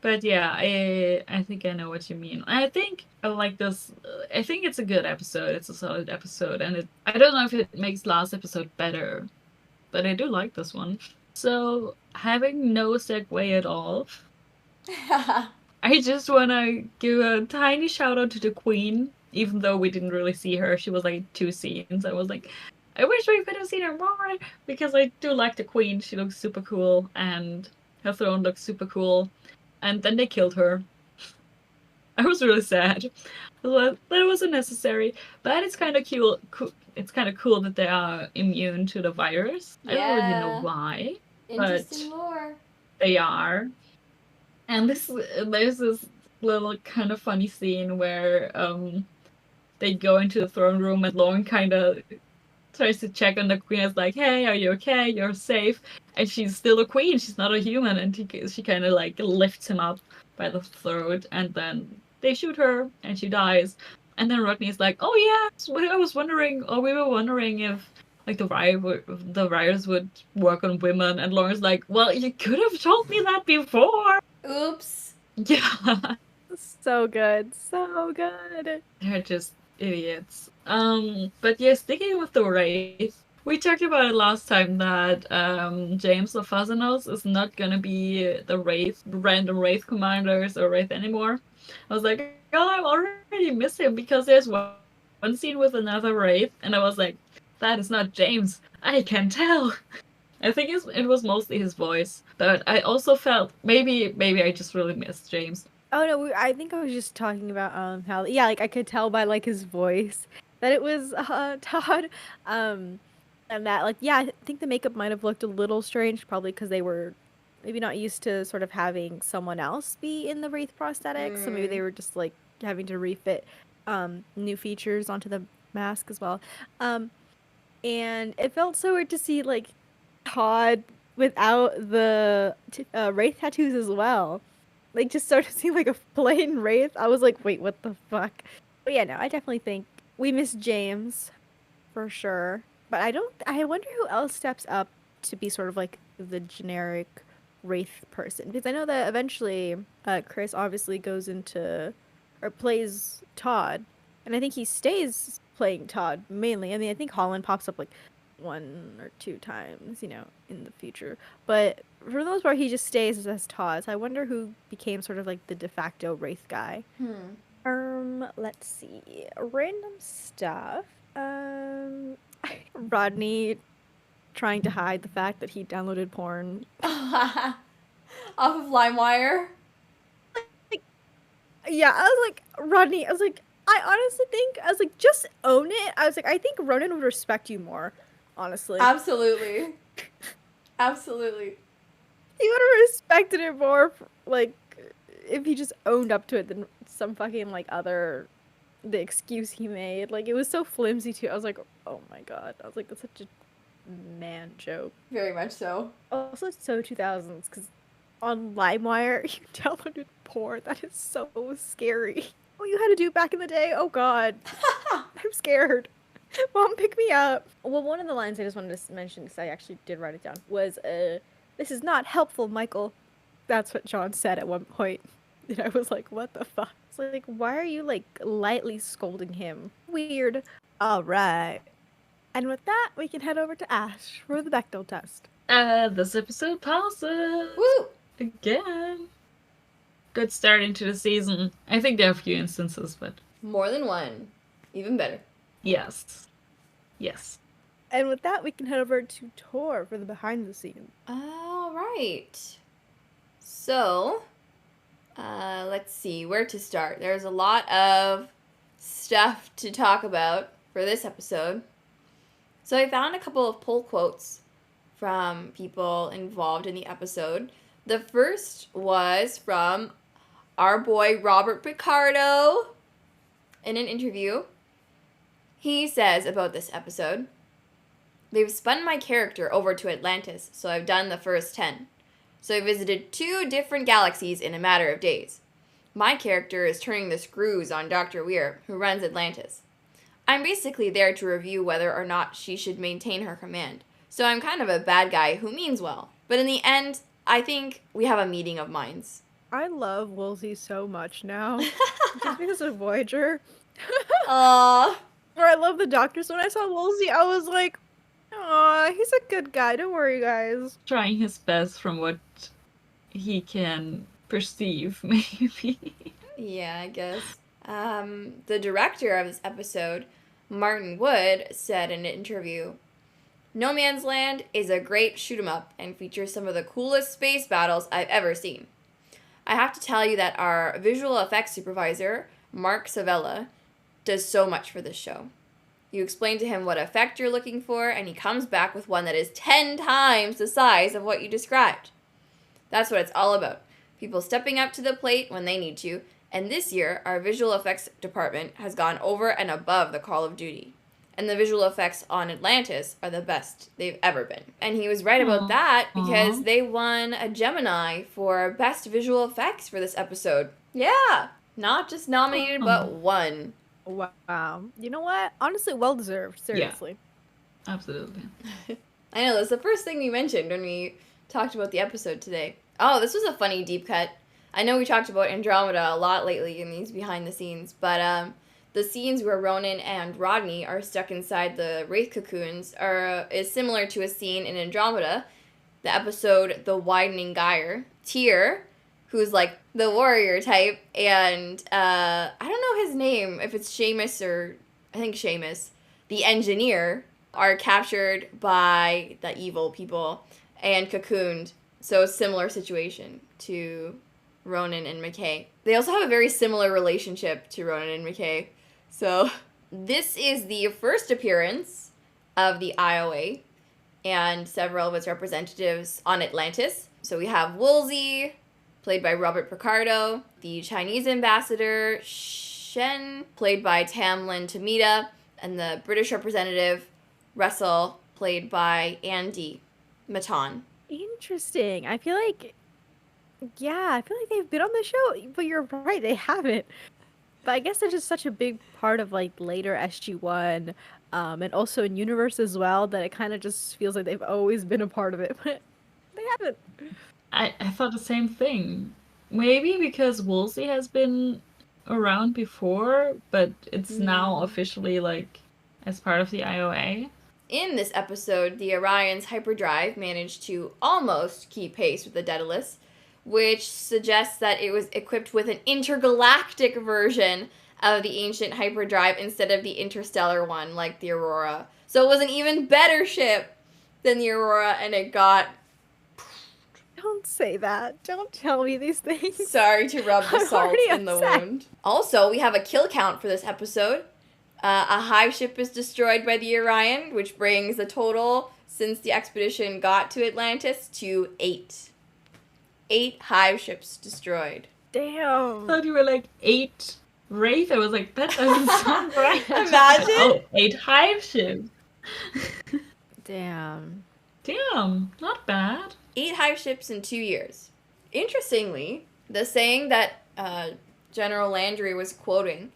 But yeah, I think I know what you mean. I think I like this. I think it's a good episode. It's a solid episode. And I don't know if it makes last episode better, but I do like this one. So, having no segue at all, I just want to give a tiny shout out to the Queen. Even though we didn't really see her, she was like 2 scenes. I was like, I wish we could have seen her more, because I do like the Queen. She looks super cool, and her throne looks super cool. And then they killed her. I was really sad. That it wasn't necessary, but it's kind of cool. It's kind of cool that they are immune to the virus. Yeah. I don't really know why, Interesting lore. they are. And there's this little kind of funny scene where they go into the throne room and Lorne kind of tries to check on the queen. Is like, hey, are you okay? You're safe. And she's still a queen. She's not a human. And she kind of like lifts him up by the throat, and then they shoot her, and she dies. And then Rodney's like, oh yeah, I was wondering, or we were wondering if like the writers would work on women. And Lauren's like, well, you could have told me that before. Oops. Yeah. So good. So good. They're just idiots. But yeah, sticking with the wraith, we talked about it last time that James LaFuzznos is not gonna be the random wraith commanders or wraith anymore. I was like, oh, I already miss him because there's one scene with another wraith, and I was like, that is not James. I can tell. I think it was mostly his voice, but I also felt maybe I just really missed James. Oh no, I think I was just talking about how like I could tell by like his voice that it was Todd, and that like I think the makeup might have looked a little strange, probably because they were maybe not used to sort of having someone else be in the wraith prosthetics, so maybe they were just like having to refit new features onto the mask as well, and it felt so weird to see like Todd without the wraith tattoos as well. Like, just started to see, like, a plain wraith. I was like, wait, what the fuck? But yeah, no, I definitely think we miss James, for sure. But I wonder who else steps up to be sort of, like, the generic wraith person. Because I know that eventually Chris obviously goes into, or plays Todd. And I think he stays playing Todd, mainly. I mean, I think Holland pops up, like, 1 or 2 times, in the future. But for the most part, he just stays as Todd. So I wonder who became sort of like the de facto wraith guy. Let's see. Random stuff. Rodney trying to hide the fact that he downloaded porn. Off of LimeWire. Yeah, I was like, Rodney, I honestly think, just own it. I was like, I think Ronon would respect you more. Honestly. Absolutely. Absolutely. He would have respected it more, like, if he just owned up to it than some fucking, like, the excuse he made. Like, it was so flimsy, too. I was like, oh my god. I was like, that's such a man joke. Very much so. Also, it's so 2000s, because on LimeWire, you downloaded porn. That is so scary. What you had to do back in the day? Oh god. I'm scared. Mom, pick me up. Well, one of the lines I just wanted to mention, because I actually did write it down, was, this is not helpful, Michael. That's what John said at one point. And I was like, what the fuck? It's like, why are you, like, lightly scolding him? Weird. Alright. And with that, we can head over to Ash for the Bechdel test. This episode passes. Woo! Again. Good start into the season. I think there are a few instances, but... More than one. Even better. Yes. Yes. And with that, we can head over to Tor for the behind the scenes. All right. So, let's see where to start. There's a lot of stuff to talk about for this episode. So I found a couple of pull quotes from people involved in the episode. The first was from our boy Robert Picardo in an interview. He says about this episode, "They've spun my character over to Atlantis, so I've done the first 10. So I visited 2 different galaxies in a matter of days. My character is turning the screws on Dr. Weir, who runs Atlantis. I'm basically there to review whether or not she should maintain her command. So I'm kind of a bad guy who means well. But in the end, I think we have a meeting of minds." I love Woolsey so much now. Just because of Voyager. Aww. Or I love the Doctors. When I saw Woolsey, I was like, aw, he's a good guy. Don't worry, guys. Trying his best from what he can perceive, maybe. Yeah, I guess. The director of this episode, Martin Wood, said in an interview, "No Man's Land is a great shoot-'em-up and features some of the coolest space battles I've ever seen. I have to tell you that our visual effects supervisor, Mark Savella, does so much for this show. You explain to him what effect you're looking for, and he comes back with one that is 10 times the size of what you described. That's what it's all about. People stepping up to the plate when they need to, and this year, our visual effects department has gone over and above the call of duty. and the visual effects on Atlantis are the best they've ever been. And he was right about that because they won a Gemini for best visual effects for this episode. Yeah, not just nominated, but won. Wow. You know what? Honestly, well deserved. Seriously. Yeah, absolutely. I know, that's the first thing we mentioned when we talked about the episode today. Oh, this was a funny deep cut. I know we talked about Andromeda a lot lately in these behind the scenes, but the scenes where Ronon and Rodney are stuck inside the wraith cocoons is similar to a scene in Andromeda, the episode The Widening Gyre. Tyr, who's like the warrior type, and I don't know his name, if it's Seamus or I think Seamus, the engineer, are captured by the evil people and cocooned. So similar situation to Ronon and McKay. They also have a very similar relationship to Ronon and McKay. So this is the first appearance of the IOA and several of its representatives on Atlantis. So we have Woolsey, played by Robert Picardo, the Chinese ambassador, Shen, played by Tamlin Tomita, and the British representative, Russell, played by Andy Maton. Interesting. I feel like they've been on the show, but you're right, they haven't. But I guess they're just such a big part of like later SG-1, and also in universe as well, that it kind of just feels like they've always been a part of it, but they haven't. I thought the same thing. Maybe because Woolsey has been around before, but it's now officially like as part of the IOA. In this episode, the Orion's hyperdrive managed to almost keep pace with the Daedalus, which suggests that it was equipped with an intergalactic version of the ancient hyperdrive instead of the interstellar one, like the Aurora. So it was an even better ship than the Aurora, and it got... Don't say that. Don't tell me these things. Sorry to rub the I'm salt already in the upset. wound. Also, we have a kill count for this episode. A hive ship is destroyed by the Orion, which brings the total since the expedition got to Atlantis to 8. 8 hive ships destroyed. Damn. I thought you were like 8 wraith. I was like, that doesn't sound right. Imagine. Oh, 8 hive ships. Damn. Damn, not bad. 8 hive ships in 2 years. Interestingly, the saying that General Landry was quoting,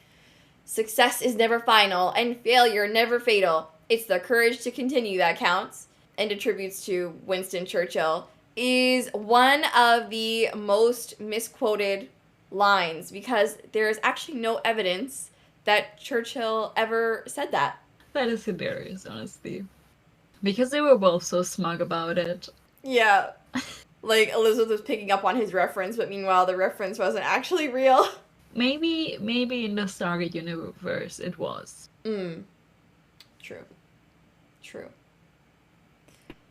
"Success is never final and failure never fatal. It's the courage to continue that counts," and attributes to Winston Churchill, is one of the most misquoted lines because there is actually no evidence that Churchill ever said that. That is hilarious, honestly. Because they were both so smug about it. Yeah. Like, Elizabeth was picking up on his reference, but meanwhile the reference wasn't actually real. Maybe in the Stargate universe it was. True.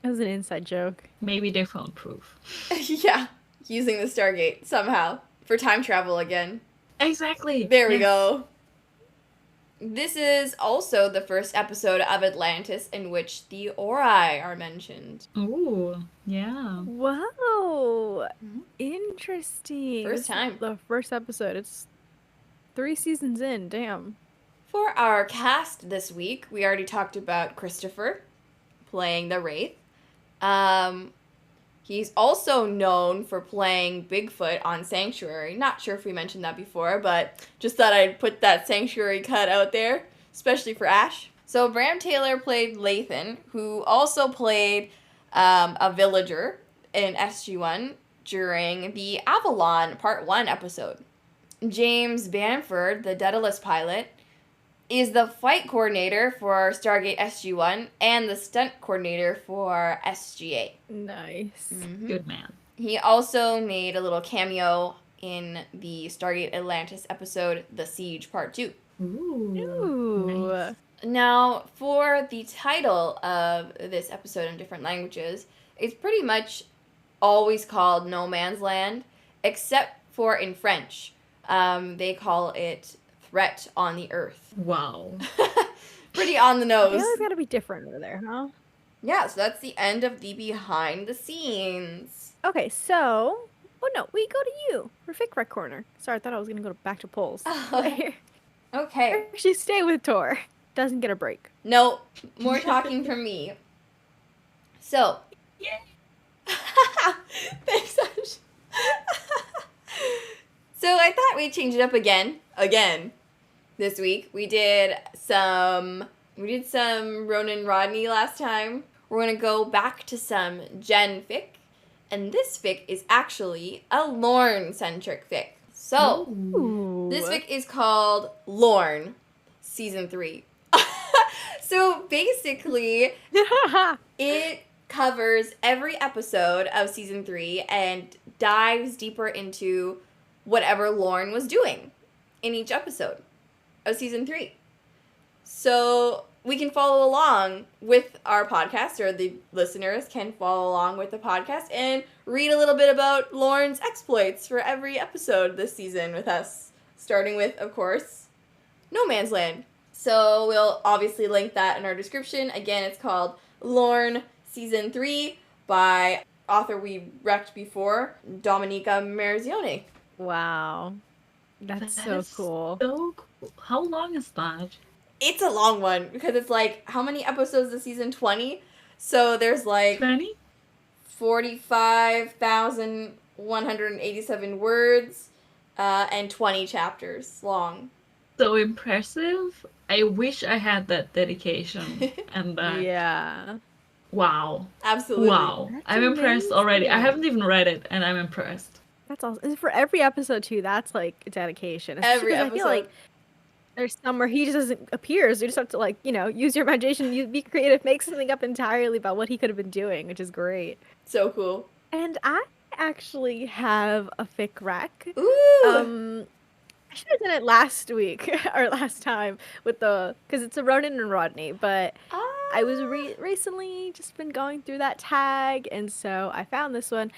That was an inside joke. Maybe they found proof. Yeah. Using the Stargate, somehow. For time travel again. Exactly. There we go. This is also the first episode of Atlantis in which the Ori are mentioned. Ooh, yeah. Whoa. Interesting. First This is time. the first episode. It's 3 seasons in. Damn. For our cast this week, we already talked about Christopher playing the Wraith. He's also known for playing Bigfoot on Sanctuary. Not sure if we mentioned that before, but just thought I'd put that Sanctuary cut out there, especially for Ash. So Bram Taylor played Lathan, who also played a villager in SG-1 during the Avalon Part 1 episode. James Bamford, the Daedalus pilot, is the flight coordinator for Stargate SG-1 and the stunt coordinator for SGA. Nice. Good man. He also made a little cameo in the Stargate Atlantis episode, The Siege Part 2. Ooh. Nice. Now, for the title of this episode in different languages, it's pretty much always called No Man's Land, except for in French. They call it Threat on the Earth. Wow. Pretty on the nose. It's gotta be different over there, huh? Yeah, so that's the end of the behind the scenes. Okay, so... Oh no, we go to you for Fic Rec Corner. Sorry, I thought I was gonna go back to polls. Okay. Actually, stay with Tor. doesn't get a break. No, more talking from me. So. Yay. Thanks, Ash. So I thought we'd change it up again, this week. We did some Ronon Rodney last time. We're going to go back to some Gen fic, and this fic is actually a Lorne-centric fic. So, this fic is called Lorne, Season 3. So, basically, it covers every episode of Season 3 and dives deeper into whatever Lorne was doing in each episode of Season 3. So we can follow along with our podcast, or the listeners can follow along with the podcast and read a little bit about Lorne's exploits for every episode this season with us, starting with, of course, No Man's Land. So we'll obviously link that in our description. Again, it's called Lorne Season 3 by author we wrecked before, Domenika Marzione. Wow. That's so cool. So cool. How long is that? It's a long one because it's like, how many episodes is season? 20? So there's like 20? 45,187 words and 20 chapters long. So impressive. I wish I had that dedication and that. Yeah. Wow. Absolutely. Wow. That's I'm impressed already. I amazing. haven't even read it and I'm impressed. That's awesome. For every episode, too, that's like dedication. Every Because episode. I feel like there's some where he just doesn't appear, so you just have to, like, you know, use your imagination, be creative, make something up entirely about what he could have been doing, which is great. So cool. And I actually have a fic rec. Ooh. I should have done it last week or last time with because it's a Ronon and Rodney, but I was recently just been going through that tag, and so I found this one.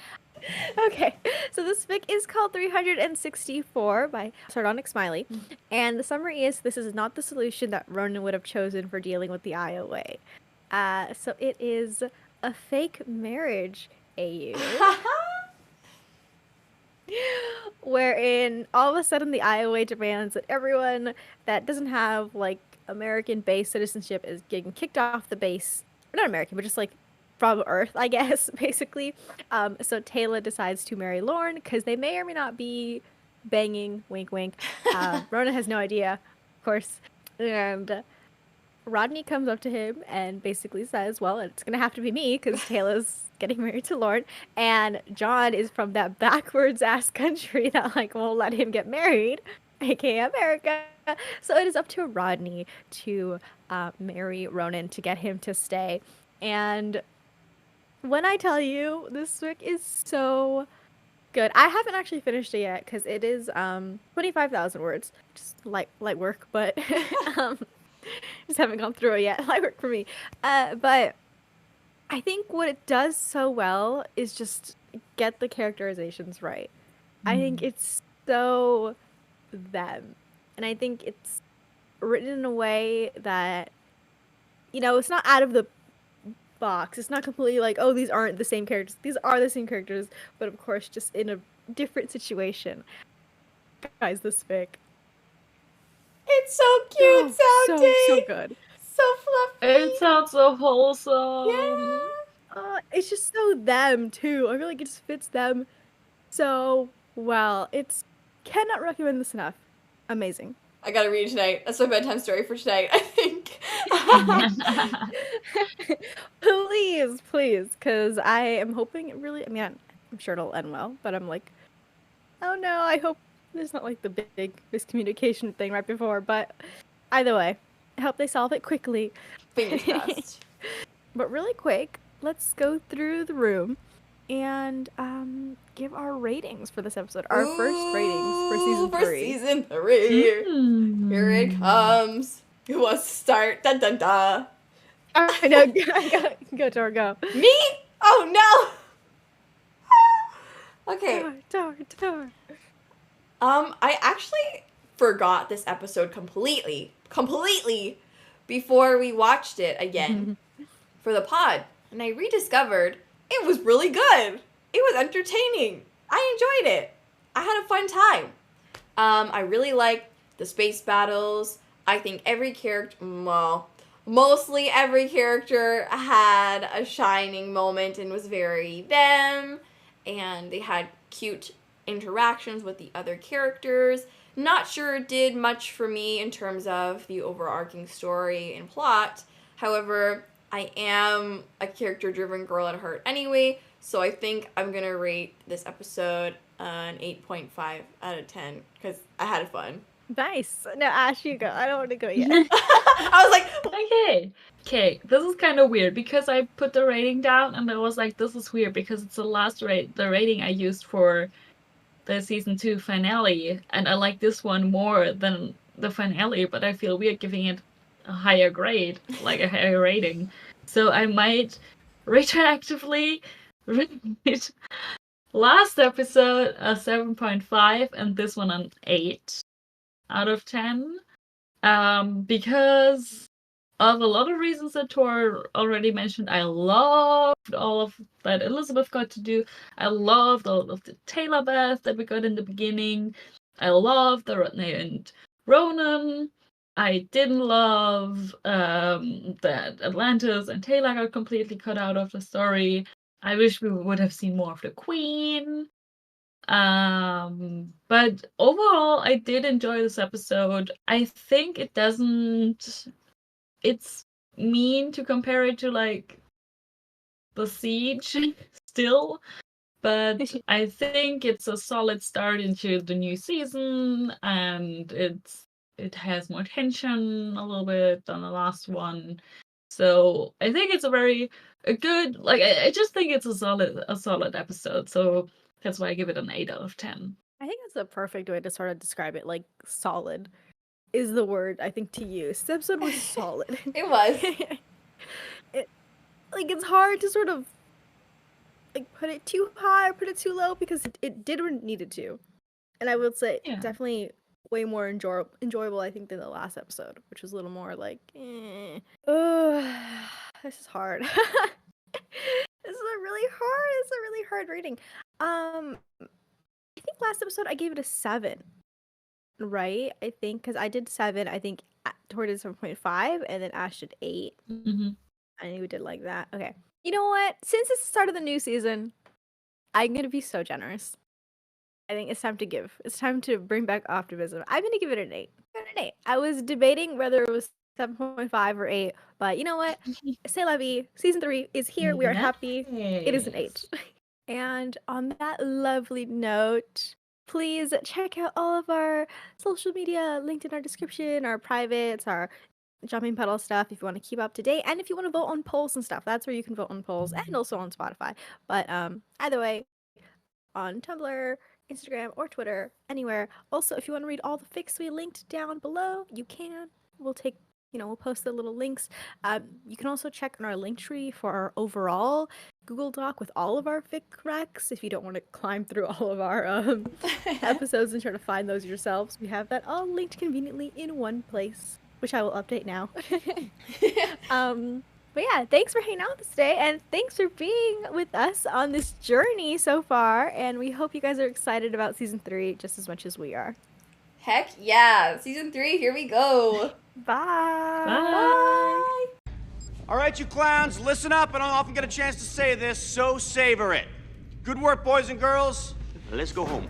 Okay, so this fic is called 364 by Sardonicsmiley, and the summary is, this is not the solution that Ronon would have chosen for dealing with the IOA. So it is a fake marriage AU. Wherein all of a sudden the IOA demands that everyone that doesn't have like American base citizenship is getting kicked off the base. Not American, but just like from Earth, I guess, basically. So Taylor decides to marry Lorne because they may or may not be banging, wink wink. Ronan has no idea, of course. And Rodney comes up to him and basically says, well, it's going to have to be me because Taylor's getting married to Lorne. And John is from that backwards ass country that like won't let him get married, aka America. So it is up to Rodney to marry Ronan to get him to stay. And when I tell you, this fic is so good. I haven't actually finished it yet because it is 25,000 words. Just light work, but just haven't gone through it yet. Light work for me. But I think what it does so well is just get the characterizations right. I think it's so them. And I think it's written in a way that, you know, it's not out of the box. It's not completely like, oh, these aren't the same characters. These are the same characters, but of course, just in a different situation. Guys, this fic. It's so cute sounding. So good. So fluffy. It sounds so wholesome. Yeah. It's just so them too. I feel like it just fits them so well. Cannot recommend this enough. Amazing. I gotta read it tonight. That's my bedtime story for tonight, I think. Please, because I am hoping it really, I mean, I'm sure it'll end well, but I'm like, oh no, I hope there's not like the big miscommunication thing right before, but either way, I hope they solve it quickly. Fingers crossed. But really quick, let's go through the room and give our ratings for this episode. Our first ratings for season 3. For season 3. Here it comes. Who wants to start? Dun dun dun. I know. Go, Tor, go. Me? Oh no. Okay. Tor. I actually forgot this episode completely before we watched it again for the pod, and I rediscovered it was really good. It was entertaining. I enjoyed it. I had a fun time. I really liked the space battles. I think every character, well, mostly every character had a shining moment and was very them, and they had cute interactions with the other characters. Not sure it did much for me in terms of the overarching story and plot. However, I am a character-driven girl at heart anyway, so I think I'm gonna rate this episode an 8.5 out of 10 because I had fun. Nice. No, Ash, you go. I don't want to go yet. I was like, Okay, this is kind of weird because I put the rating down and I was like, this is weird because it's the rating I used for the season 2 finale, and I like this one more than the finale, but I feel weird giving it a higher grade, like a higher rating. So I might retroactively rate last episode a 7.5 and this one an 8 out of 10. Because of a lot of reasons that Tor already mentioned. I loved all of that Elizabeth got to do. I loved all of the Taylor Bath that we got in the beginning. I loved the Rodney and Ronon. I didn't love that Atlantis and Taylor got completely cut out of the story. I wish we would have seen more of the Queen. But overall, I did enjoy this episode. I think it's mean to compare it to like the Siege still, but I think it's a solid start into the new season, and it has more tension a little bit than the last one. So I think it's a good, like, I just think it's a solid episode. So that's why I give it an 8 out of 10. I think that's a perfect way to sort of describe it. Like, solid is the word I think to use. This episode was solid. it was. It's hard to sort of like put it too high or put it too low because it did what it needed to. And I would say definitely way more enjoyable, I think, than the last episode, which was a little more like, this is hard. This is a really hard rating. I think last episode I gave it a 7, right? I think because I did 7. I think Tor did 7.5, and then Ash did 8. Mm-hmm. I knew we did like that. Okay. You know what? Since it's the start of the new season, I'm gonna be so generous. I think it's time to give. It's time to bring back optimism. I'm gonna give it an 8. I was debating whether it was 7.5 or 8, but you know what? C'est la vie. Season 3 is here. We are happy. It is an 8. And on that lovely note, please check out all of our social media linked in our description, our privates, our jumping Puddle stuff if you want to keep up to date. And if you want to vote on polls and stuff, that's where you can vote on polls, and also on Spotify. But either way, on Tumblr, Instagram, or Twitter, anywhere. Also, if you want to read all the fics we linked down below, you can. We'll post the little links. You can also check on our link tree for our overall Google Doc with all of our fic recs if you don't want to climb through all of our episodes and try to find those yourselves. We have that all linked conveniently in one place, which I will update now. But yeah, thanks for hanging out with us today, and thanks for being with us on this journey so far, and we hope you guys are excited about Season 3 just as much as we are. Heck yeah. Season 3, here we go. Bye. Bye. All right, you clowns, listen up. I don't often get a chance to say this, so savor it. Good work, boys and girls. Let's go home.